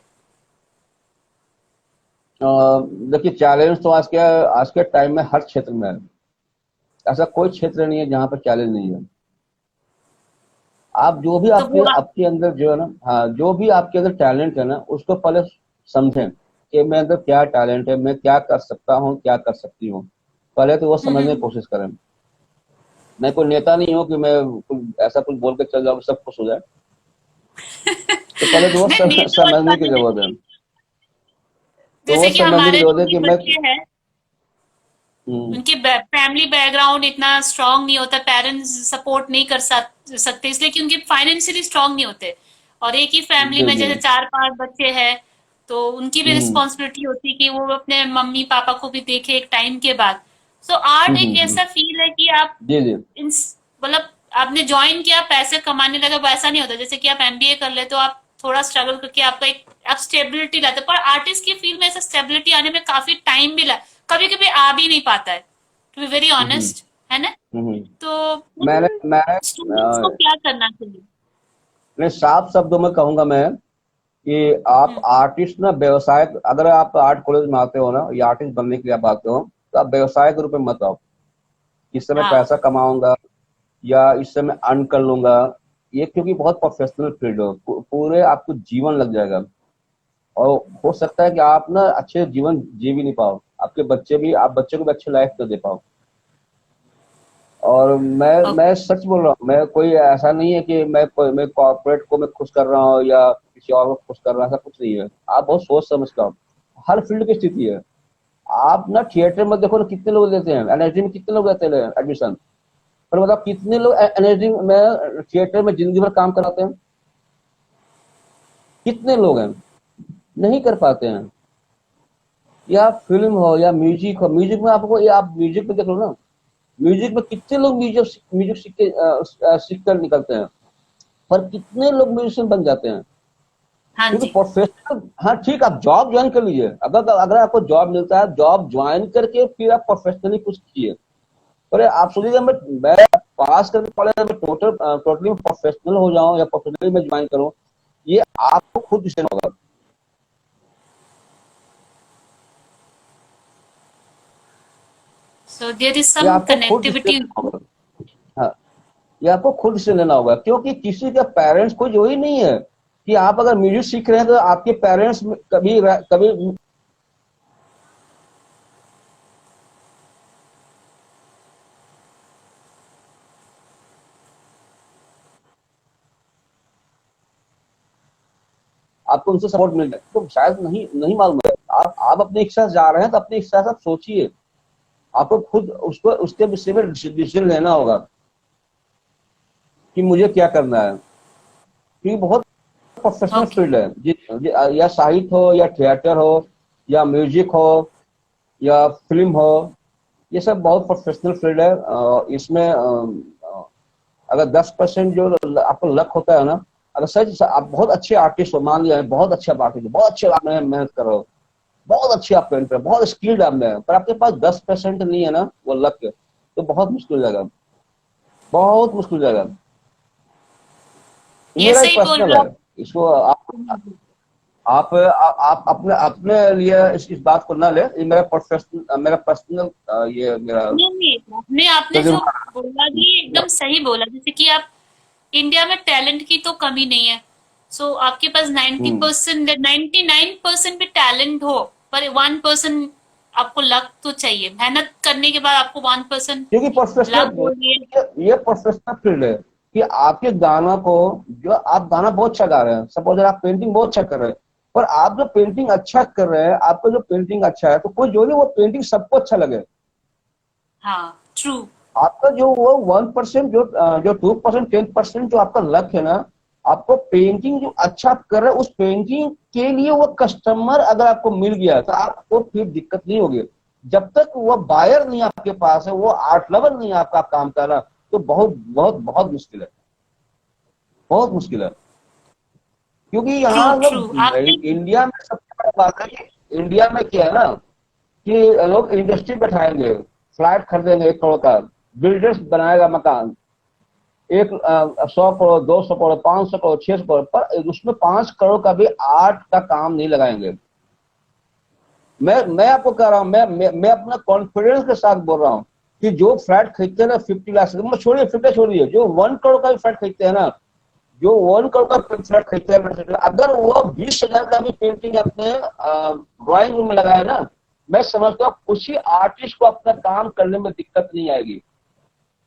अ, देखिए, चैलेंज तो आज के टाइम में हर क्षेत्र में है। ऐसा कोई क्षेत्र नहीं है जहाँ पर चैलेंज नहीं है। आप जो भी तो आपके वो आपके अंदर जो है ना, हाँ, जो भी आपके अंदर टैलेंट है ना, उसको पहले समझें कि मेरे अंदर क्या टैलेंट है, मैं क्या कर सकता हूँ, क्या कर सकती हूँ। पहले तो वो समझने की हम्म। कोशिश करें। मैं कोई नेता नहीं हूँ कि मैं ऐसा कुछ बोल के चल जाऊँ सब कुछ हो जाए। तो पहले तो वो नहीं, नेता मत समझने की बनो। जरूरत है। तो वो जैसे कि समझने की हमारे जरूरत जो है भी कि मैं। बच्चे हैं, हम्म। उनके फैमिली बैकग्राउंड इतना स्ट्रांग नहीं होता, पेरेंट्स सपोर्ट नहीं कर सकते, इसलिए कि उनके फाइनेंशियली स्ट्रांग नहीं होते। और एक ही फैमिली जी में जी। जैसे चार पांच बच्चे हैं, तो उनकी भी हम्म रिस्पॉन्सिबिलिटी होती है कि वो अपने मम्मी पापा को भी देखे एक टाइम के बाद। सो आर्ट एक हम्म। ऐसा फील है कि आप जी जी। मतलब आपने ज्वाइन किया, पैसे कमाने लगा, वैसा नहीं होता। जैसे कि आप एमबीए कर ले तो आप थोड़ा स्ट्रगल करके आपका एक आप स्टेबिलिटी लाते, पर आर्टिस्ट की फील्ड में ऐसा स्टेबिलिटी आने में काफी टाइम भी कभी कभी आ भी नहीं पाता है, to be very hmm honest, है ना? हम्म। तो मैंने मैंने स्टूडेंट्स को क्या करना चाहिए? मैं साफ शब्दों में कहूंगा मैं कि आप हम्म। आर्टिस्ट ना, व्यवसाय, अगर आप आर्ट कॉलेज में आते हो ना, या आर्टिस्ट बनने के लिए आप आते हो, तो आप व्यवसाय के रूप में मत आओ। इससे मैं हाँ। पैसा कमाऊंगा या इससे मैं अर्न कर लूंगा, ये क्योंकि बहुत प्रोफेशनल फील्ड हो, पूरे आपको जीवन लग जाएगा। और हो सकता है कि आप ना अच्छे जीवन जी भी नहीं पाओ, आपके आप बच्चे को भी अच्छी लाइफ तो दे पाओ। और मैं सच बोल रहा हूँ, मैं कोई ऐसा नहीं है कि मैं कॉर्पोरेट को मैं खुश कर रहा हूँ या किसी और को खुश कर रहा हूँ, ऐसा कुछ नहीं है। आप बहुत सोच समझ का हो। हर फील्ड की स्थिति है। आप ना थिएटर में देखो ना, कितने लोग देते हैं एनर्जी में, कितने लोग देते हैं एडमिशन। पर मतलब कितने लोग एनर्जी में थिएटर में जिंदगी भर काम कराते हैं? कितने लोग हैं? नहीं कर पाते हैं। या फिल्म हो या म्यूजिक हो, म्यूजिक में आपको, या आप म्यूजिक में देख लो ना, म्यूजिक में कितने लोग म्यूजिक म्यूजिक सीख कर निकलते हैं, पर कितने लोग म्यूजिशियन बन जाते हैं? हाँ क्योंकि जी। प्रोफेशनल, हाँ ठीक, आप जॉब ज्वाइन कर लीजिए। अगर अगर आपको जॉब मिलता है, जॉब ज्वाइन करके फिर आप प्रोफेशनली कुछ कीजिए। पर आप सोचिए, मैं पास करने वाले मैं टोटली प्रोफेशनल हो जाऊं या प्रोफेशनली मैं ज्वाइन करूं, ये आपको खुद डिसीजन होगा। सो देयर इज ये सम आपको खुद डिसीजन कनेक्टिविटी। लेना होगा। हाँ, ये आपको खुद डिसीजन लेना होगा, क्योंकि किसी के पेरेंट्स कोई वही नहीं है कि आप अगर म्यूजिक सीख रहे हैं तो आपके पेरेंट्स कभी कभी आपको उनसे सपोर्ट मिल जाए, तो शायद नहीं नहीं मालूम है। आप अपनी इच्छा से जा रहे हैं तो अपनी इच्छा से आप सोचिए। आपको खुद उसको उसके विषय में डिसीजन लेना होगा कि मुझे क्या करना है। क्योंकि बहुत प्रोफेशनल ओके। फील्ड है या साहित्य हो या थिएटर हो या म्यूजिक हो या फिल्म हो, ये सब बहुत प्रोफेशनल फील्ड है। इसमें अगर 10% जो आपको लक होता है ना, अगर सच आप बहुत अच्छे आर्टिस्ट हो, मान लिया बहुत अच्छे आर्टिस्ट हो, बहुत अच्छे आप मेहनत कर रहे हो, बहुत अच्छे आप पेंटर, बहुत स्किल्ड आप में, पर आपके पास 10% नहीं है ना वो लक, तो बहुत मुश्किल हो जाएगा, बहुत मुश्किल हो जाएगा। ये मेरा एक सही बोल पर्सनल रहे है, हो इसको आप अपने लिए इस बात को ना ले, ये मेरा पर्सनल ये मेरा नहीं नहीं, आपने आपने जो तजुर्बा। बोला भी एकदम सही बोला। जैसे कि आप इंडिया में टैलेंट की तो कमी नहीं है। सो आपके पास हम्म 90% 99% भी टैलेंट हो, पर 1% आपको लक तो चाहिए। मेहनत करने के बाद आपको 1% क्योंकि लक बोलिए। ये प्रोफेशनल फील्ड है कि आपके गाना को, जो आप गाना बहुत अच्छा गा रहे हैं, सपोज आप पेंटिंग बहुत अच्छा कर रहे हैं, पर आप जो पेंटिंग अच्छा कर रहे हैं, आपका जो पेंटिंग अच्छा है, तो कोई जो नहीं वो पेंटिंग सबको अच्छा लगे। हाँ, ट्रू। आपका जो वो 1%, जो 2%, 10% जो आपका लक है ना, आपको पेंटिंग जो अच्छा आप कर रहे हैं, उस पेंटिंग के लिए वो कस्टमर अगर आपको मिल गया तो आपको फिर दिक्कत नहीं होगी। जब तक वो बायर नहीं आपके पास है, वो आर्ट लवर नहीं है आपका काम कर रहा, तो बहुत बहुत बहुत मुश्किल है, बहुत मुश्किल है। क्योंकि ट्रू यहाँ ट्रू, लोग आपने इंडिया में सबसे बड़ी बात है कि इंडिया में क्या है ना, कि लोग इंडस्ट्री बैठाएंगे, फ्लैट खरीदेंगे 1 करोड़ का, बिल्डर्स बनाएगा मकान, 100 करोड़, 200 करोड़, 500 करोड़, 600 करोड़, पर उसमें 5 करोड़ का भी आर्ट का काम नहीं लगाएंगे। मैं आपको कह रहा हूँ, मैं अपना कॉन्फिडेंस के साथ बोल रहा हूँ कि जो फ्लैट खरीदते हैं ना 50 लाख से, मैं छोड़िए 50 छोड़िए, जो 1 करोड़ का भी फ्लैट खरीदते हैं ना, जो 1 करोड़ का फ्लैट खरीदते हैं, अगर वो 20,000 का भी पेंटिंग अपने ड्राइंग रूम में लगाए ना, मैं समझता हूँ कुछ ही आर्टिस्ट को अपना काम करने में दिक्कत नहीं आएगी,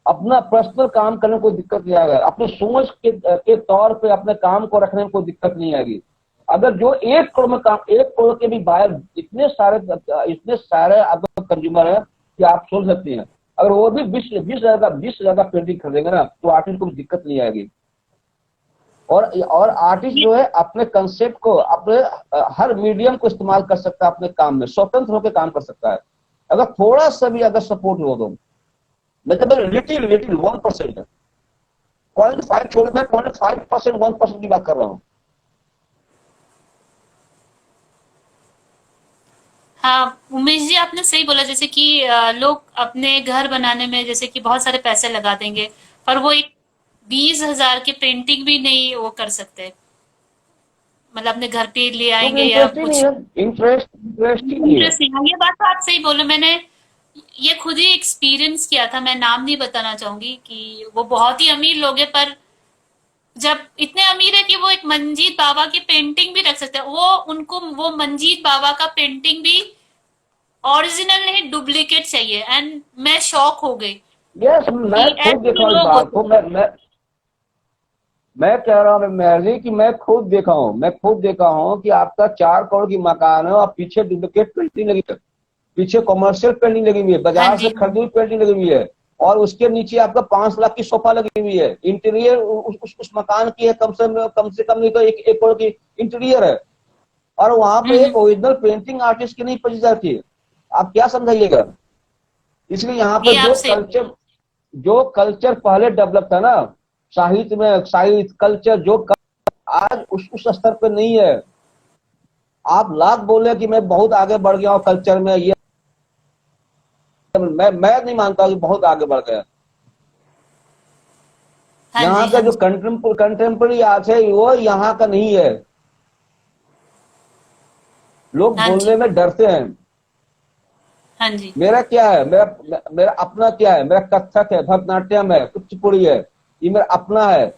अपना पर्सनल काम करने में कोई दिक्कत नहीं आएगा, अपने सोच के तौर पे अपने काम को रखने में कोई दिक्कत नहीं आएगी। अगर जो 1 करोड़ में काम, 1 करोड़ के भी बाहर इतने सारे आपको कंज्यूमर है कि आप सोच सकते हैं, अगर वो भी 20,000 का पेंटिंग खरीदेंगे ना, तो आर्टिस्ट को भी दिक्कत नहीं आएगी। और आर्टिस्ट ये जो है अपने कंसेप्ट को, अपने हर मीडियम को इस्तेमाल कर सकता है, अपने काम में स्वतंत्र होकर काम कर सकता है, अगर थोड़ा सा भी अगर सपोर्ट हो तो। मतलब लिटिल लिटिल 1% है, 0.5 छोड़, मैं 0.5%, 1% की बात कर रहा हूँ। हाँ उमेश जी, आपने सही बोला। जैसे कि लोग अपने घर बनाने में जैसे कि बहुत सारे पैसे लगा देंगे, पर वो एक 20,000 की पेंटिंग भी नहीं वो कर सकते। मतलब अपने घर पे ले क्योंकि आएंगे या इंटरेस्ट ही नहीं कुछ है, इंटरेस्ट ही नहीं है। इंटरेस्ट नहीं है। ये बात तो आप सही बोले। मैंने ये खुद ही एक्सपीरियंस किया था। मैं नाम नहीं बताना चाहूंगी कि वो बहुत ही अमीर लोग हैं, पर जब इतने अमीर है कि वो एक मंजीत बाबा की पेंटिंग भी रख सकते हैं, वो उनको वो मंजीत बाबा का पेंटिंग भी ओरिजिनल नहीं डुप्लीकेट चाहिए। एंड मैं शॉक हो गई यस, कि मैं खुद ऐसे देखा भी हूँ इस लोग बात होते को, हैं। मैं कह रहा हूँ मैं कि मैं खुद देखा हूँ, कि आपका 4 करोड़ की मकान है और पीछे डुप्लीकेट पेंटिंग लगी है, पीछे कमर्शियल पेंटिंग लगी हुई है, हाँ बाजार से जी, हाँ खरीदी जी। हुई पेंटिंग लगी हुई है, और उसके नीचे आपका 5 लाख की सोफा लगी हुई है, इंटीरियर उस मकान की है, कम से कम नहीं तो 1 करोड़ की इंटीरियर है, और वहां पे एक हम्म। ओरिजिनल पेंटिंग आर्टिस्ट की नहीं पहुंच जाती है। आप क्या समझाइएगा? इसलिए यहाँ पे ये आप सही बोल रहे जो कल्चर पहले डेवलप था ना, साहित्य कल्चर आज उस स्तर पे नहीं है। आप लाख बोले कि मैं बहुत आगे बढ़ गया हूँ कल्चर में, ये मैं नहीं मानता कि बहुत आगे बढ़ गया। हो। हाँ यहाँ जी, का हाँ जो जी। कंटेम्प्रेरी आर्ट है वो यहाँ का नहीं है, लोग हाँ बोलने जी, में डरते हैं। हाँ जी। मेरा क्या है, मेरा अपना क्या है, मेरा कथक है, भरतनाट्यम है, कुचिपुड़ी है, ये मेरा अपना है,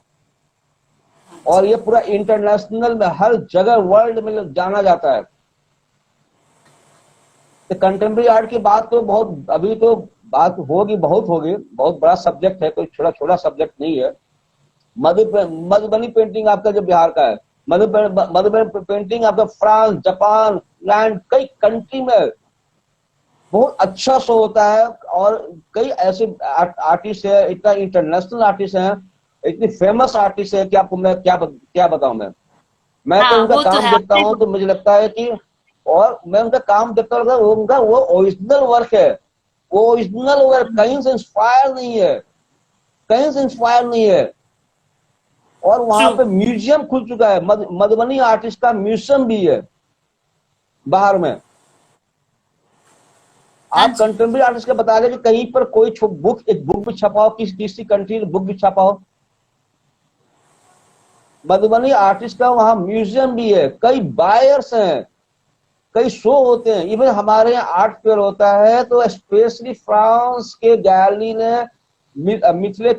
और ये पूरा इंटरनेशनल में हर जगह वर्ल्ड में जाना जाता है। तो कंटेम्प्रेरी आर्ट की बात तो बहुत, अभी तो बात होगी, बहुत होगी, बहुत बड़ा सब्जेक्ट है, कोई छोटा छोटा सब्जेक्ट नहीं है। मधुबनी पेंटिंग आपका जो बिहार का है, मधुबनी पेंटिंग आपका फ्रांस, जापान, इंग्लैंड, कई कंट्री में बहुत अच्छा शो होता है, और कई ऐसे आर्टिस्ट है, इतना इंटरनेशनल आर्टिस्ट हैं, इतनी फेमस आर्टिस्ट है कि आपको मैं क्या बताऊं मैं। मैं तो हाँ उनका वो तो काम है, देखता आपने हूँ तो मुझे लगता है कि, और मैं उनका काम देखता हूँ वो उनका वो ओरिजिनल वर्क है, वो ओरिजिनल वर्क कहीं से इंस्पायर नहीं है, कहीं से इंस्पायर नहीं है। और वहां ट्रू। पे म्यूजियम खुल चुका है, मधुबनी आर्टिस्ट का म्यूजियम भी है बाहर में। हाँ आप जी। कंटेम्प्रेरी आर्टिस्ट का बता रहे कि कहीं पर कोई बुक, एक बुक भी छपाओ, किसी कंट्री बुक भी छपाओ, मधुबनी आर्टिस्ट का वहां म्यूजियम भी है, कई बायर्स हैं, कई शो होते हैं। इवन हमारे यहाँ आर्ट फेयर होता है तो स्पेशली फ्रांस के गैलरी ने मिथिले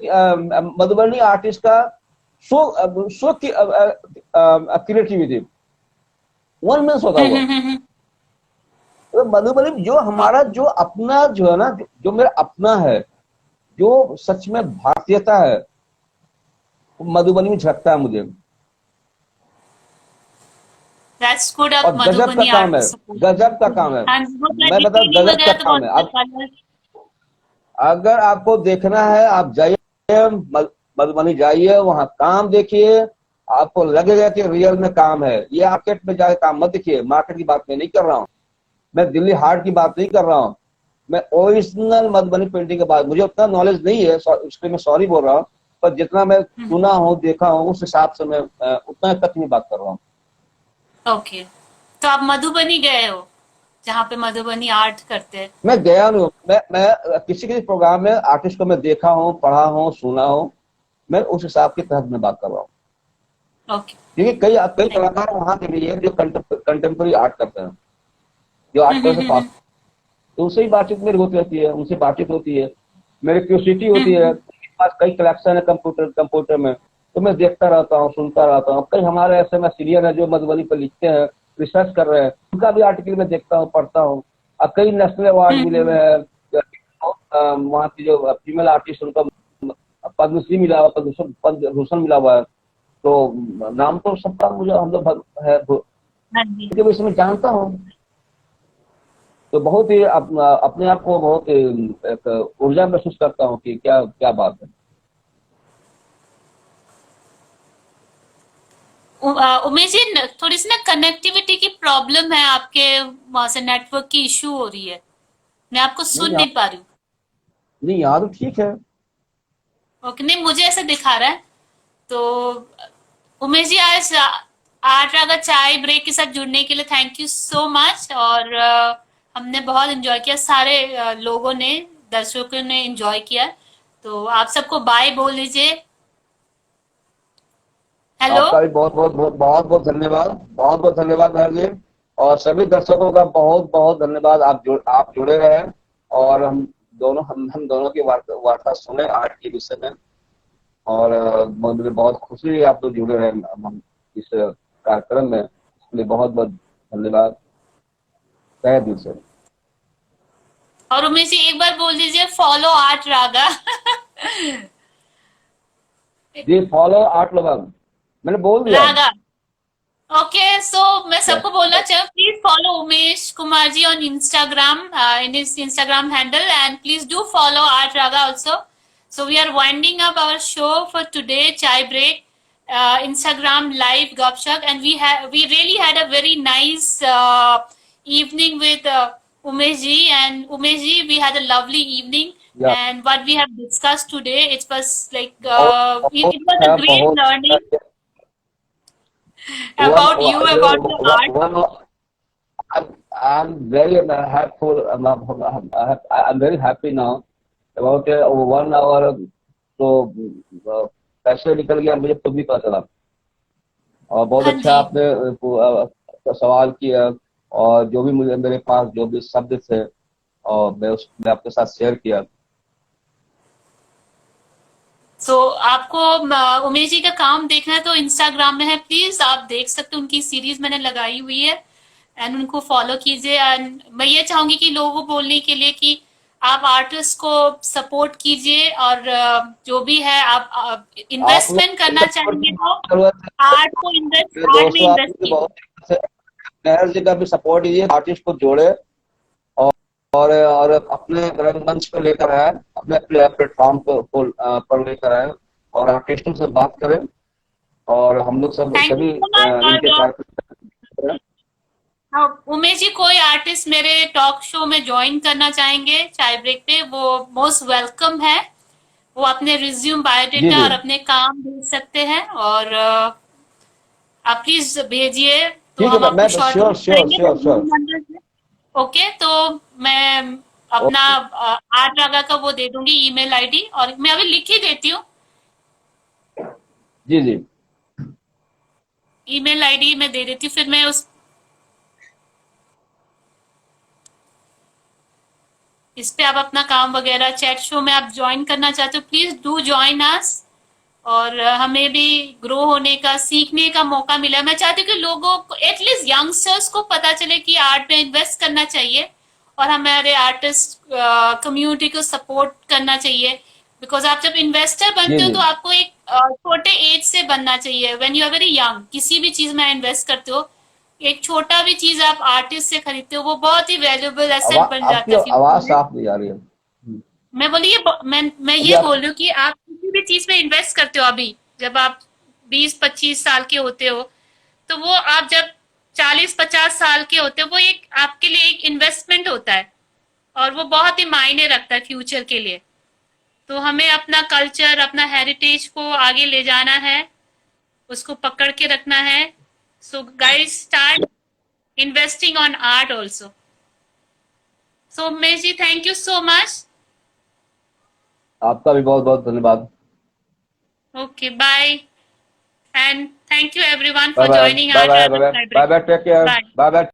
मधुबनी आर्टिस्ट का शो की क्रिएटिविटी वन में होता हुआ। हम्म। तो मधुबनी जो हमारा जो अपना जो है ना, जो मेरा अपना है, जो सच में भारतीयता है, वो मधुबनी में झलकता है मुझे। दैट्स गुड, आप और गजब का मधुबनी काम आर्ट को है, सपोर्ट गजब का करते काम हैं। है। हाँ जी, वो मैं बता, डिटेलिंग गजब का वगैरह तो काम बहुत है। अच्छा है। अगर आपको देखना है आप जाइए, मधुबनी जाइए, वहां काम देखिए, आपको लगेगा कि रियल में काम है। ये मार्केट में जाके काम मत देखिए, मार्केट की बात मैं नहीं कर रहा हूँ, मैं दिल्ली हाट की बात नहीं कर रहा हूँ, मैं ओरिजिनल मधुबनी पेंटिंग की बात। मुझे उतना नॉलेज नहीं है, इसलिए मैं सॉरी बोल रहा हूँ, पर जितना मैं सुना हूँ, देखा हूँ, उस हिसाब से मैं उतना तक नहीं बात कर रहा हूँ। ओके, तो आप मधुबनी गए हो जहाँ पे मधुबनी आर्ट करते हैं? मैं गया नहीं हूँ, मैं किसी किसी प्रोग्राम में आर्टिस्ट को मैं देखा हूँ, पढ़ा हूँ, सुना हूँ, मैं उस हिसाब के तहत मैं बात कर रहा हूँ। ओके। क्योंकि कई कई थैंक कलाकार वहां के भी हैं जो कंटेम्प्रेरी आर्ट करते हैं, जो आर्ट कलर से पास, तो उनसे ही बातचीत मेरी होती रहती है, उनसे बातचीत होती है, मेरी क्यूरियोसिटी होती है। मेरे पास कई कलेक्शन है कंप्यूटर में, तो मैं देखता रहता हूँ, सुनता रहता हूँ। कई हमारे ऐसे में सीनियर है जो मधुबनी पर लिखते हैं, रिसर्च कर रहे हैं, उनका भी आर्टिकल मैं देखता हूँ, पढ़ता हूँ। और कई नेशनल अवार्ड मिले हुए हैं, वहाँ की जो फीमेल आर्टिस्ट, उनका पद्मश्री मिला हुआ, पद्म भूषण मिला हुआ है। तो नाम तो सबका मुझे हम लोग है, हाँ जी। के विषय में जानता हूँ। तो बहुत ही अपने आप को बहुत एक ऊर्जा महसूस करता हूँ कि क्या क्या बात है। उमेश जी, थोड़ी सी ना कनेक्टिविटी की प्रॉब्लम है, आपके वहां से नेटवर्क की इशू हो रही है, मैं आपको नहीं सुन यार, नहीं पा रही हूँ। नहीं यार, तो ठीक है। ओके, नहीं मुझे ऐसा दिखा रहा है। तो उमेश जी, आज 8 रागा चाय ब्रेक के साथ जुड़ने के लिए थैंक यू सो मच। और हमने बहुत एंजॉय किया, सारे लोगों ने, दर्शकों ने एंजॉय किया। तो आप सबको बाय बोल दीजिए। हेलो। आपका भी बहुत बहुत धन्यवाद, बहुत बहुत धन्यवाद महर जी। और सभी दर्शकों का बहुत बहुत धन्यवाद, आप जुड़े रहे, और हम दोनों की वार्ता सुने आर्ट के विषय में। और मुझे बहुत खुशी है आप लोग जुड़े रहे हम इस कार्यक्रम में, इसलिए बहुत बहुत धन्यवाद तहे दिल से। और उमेश जी, एक बार बोल दीजिए, फॉलो 8 रागा। जी, फॉलो आर्ट लवन, मैंने बोल दिया। रागा। ओके, सो मैं यस, सबको बोलना चाहूँ, please follow Umesh Kumar ji on Instagram, in his Instagram handle, and please do follow Art Raga also. So we are winding up our show for today, Chai Break, Instagram Live Gupshup, and we really had a very nice evening with Umesh ji. And Umesh ji, we had a lovely evening, या and what we have discussed today, it was like बहुत it बहुत was a है, great बहुत learning one about you, about your art. One I'm very happy. I'm very happy now. About 1 hour तो कैसे निकल गया मुझे खुद भी पता चला। और बहुत हाँ अच्छा जी। आपने सवाल किया, और जो भी मुझे मेरे पास जो भी शब्द थे, और मैं आपके साथ शेयर किया। आपको उमेश जी का काम देखना है तो इंस्टाग्राम में है, प्लीज आप देख सकते हो, उनकी सीरीज मैंने लगाई हुई है, एंड उनको फॉलो कीजिए। एंड मैं ये चाहूंगी कि लोगों को बोलने के लिए कि आप आर्टिस्ट को सपोर्ट कीजिए, और जो भी है आप आप लोग इन्वेस्टमेंट की करना सपोर्ट चाहेंगे की तो बहुत जरूरत आर्ट को है इन्वेस्ट, आर्ट में दोस्तों, आप इन्वेस्ट मुझे कीजिए। बहुत मेहर जी का भी सपोर्ट कीजिए, आर्टिस्ट को जोड़े, और अपने रंगमंच पे लेकर आए, अपने प्लेटफॉर्म पर लेकर आए, और आर्टिस्टों से बात करें, और हम लोग सब Thank you सभी so much. इनके और साथ। उमेश जी, कोई आर्टिस्ट मेरे टॉक शो में ज्वाइन करना चाहेंगे चाय ब्रेक पे, वो मोस्ट वेलकम है। वो अपने रिज्यूम, जी बायोडेटा जी और अपने काम भेज सकते हैं, और आप प्लीज भेजिए तो ठीक है, हम आपको मैं शॉर्ट श्योर लिस्ट श्योर करेंगे। Sure sure. ओके, तो मैं अपना ओके। आर्ट रागा का वो दे दूंगी ईमेल आईडी, और मैं अभी लिख ही देती हूँ। जी जी ईमेल आईडी मैं दे देती हूँ, फिर मैं उस इस पे आप अपना काम वगैरह, चैट शो में आप ज्वाइन करना चाहते हो, प्लीज डू ज्वाइन अस। और हमें भी ग्रो होने का, सीखने का मौका मिला। मैं चाहती हूँ कि लोगों को, एटलीस्ट यंगस्टर्स को पता चले कि आर्ट में इन्वेस्ट करना चाहिए, और हमारे आर्टिस्ट कम्युनिटी को सपोर्ट करना चाहिए। बिकॉज आप जब इन्वेस्टर जी बनते हो जी तो आपको एक छोटे एज से बनना चाहिए। When you are very young, किसी भी चीज में इन्वेस्ट करते हो, एक छोटा भी चीज आप आर्टिस्ट से खरीदते हो, वो बहुत ही वैल्यूएबल एसेट बन जाता आपकी है फ्यूचर आवाज में। साफ नहीं आ रही है। मैं बोली ये मैं जी ये आप। बोल रही हूँ कि आप किसी भी चीज में इन्वेस्ट करते हो अभी, जब आप 20-25 साल के होते हो, तो वो आप जब 40-50 साल के होते हो, वो एक आपके लिए एक इन्वेस्टमेंट होता है, और वो बहुत ही मायने रखता है फ्यूचर के लिए। तो हमें अपना कल्चर, अपना हेरिटेज को आगे ले जाना है, उसको पकड़ के रखना है। So guys, start investing on art also. So Umesh ji, thank you so much. आपका भी बहुत बहुत धन्यवाद। Okay, bye. And thank you everyone bye for bye joining bye our bye bye Travel bye bye Library. Bye, take care, Bye. Bye bye.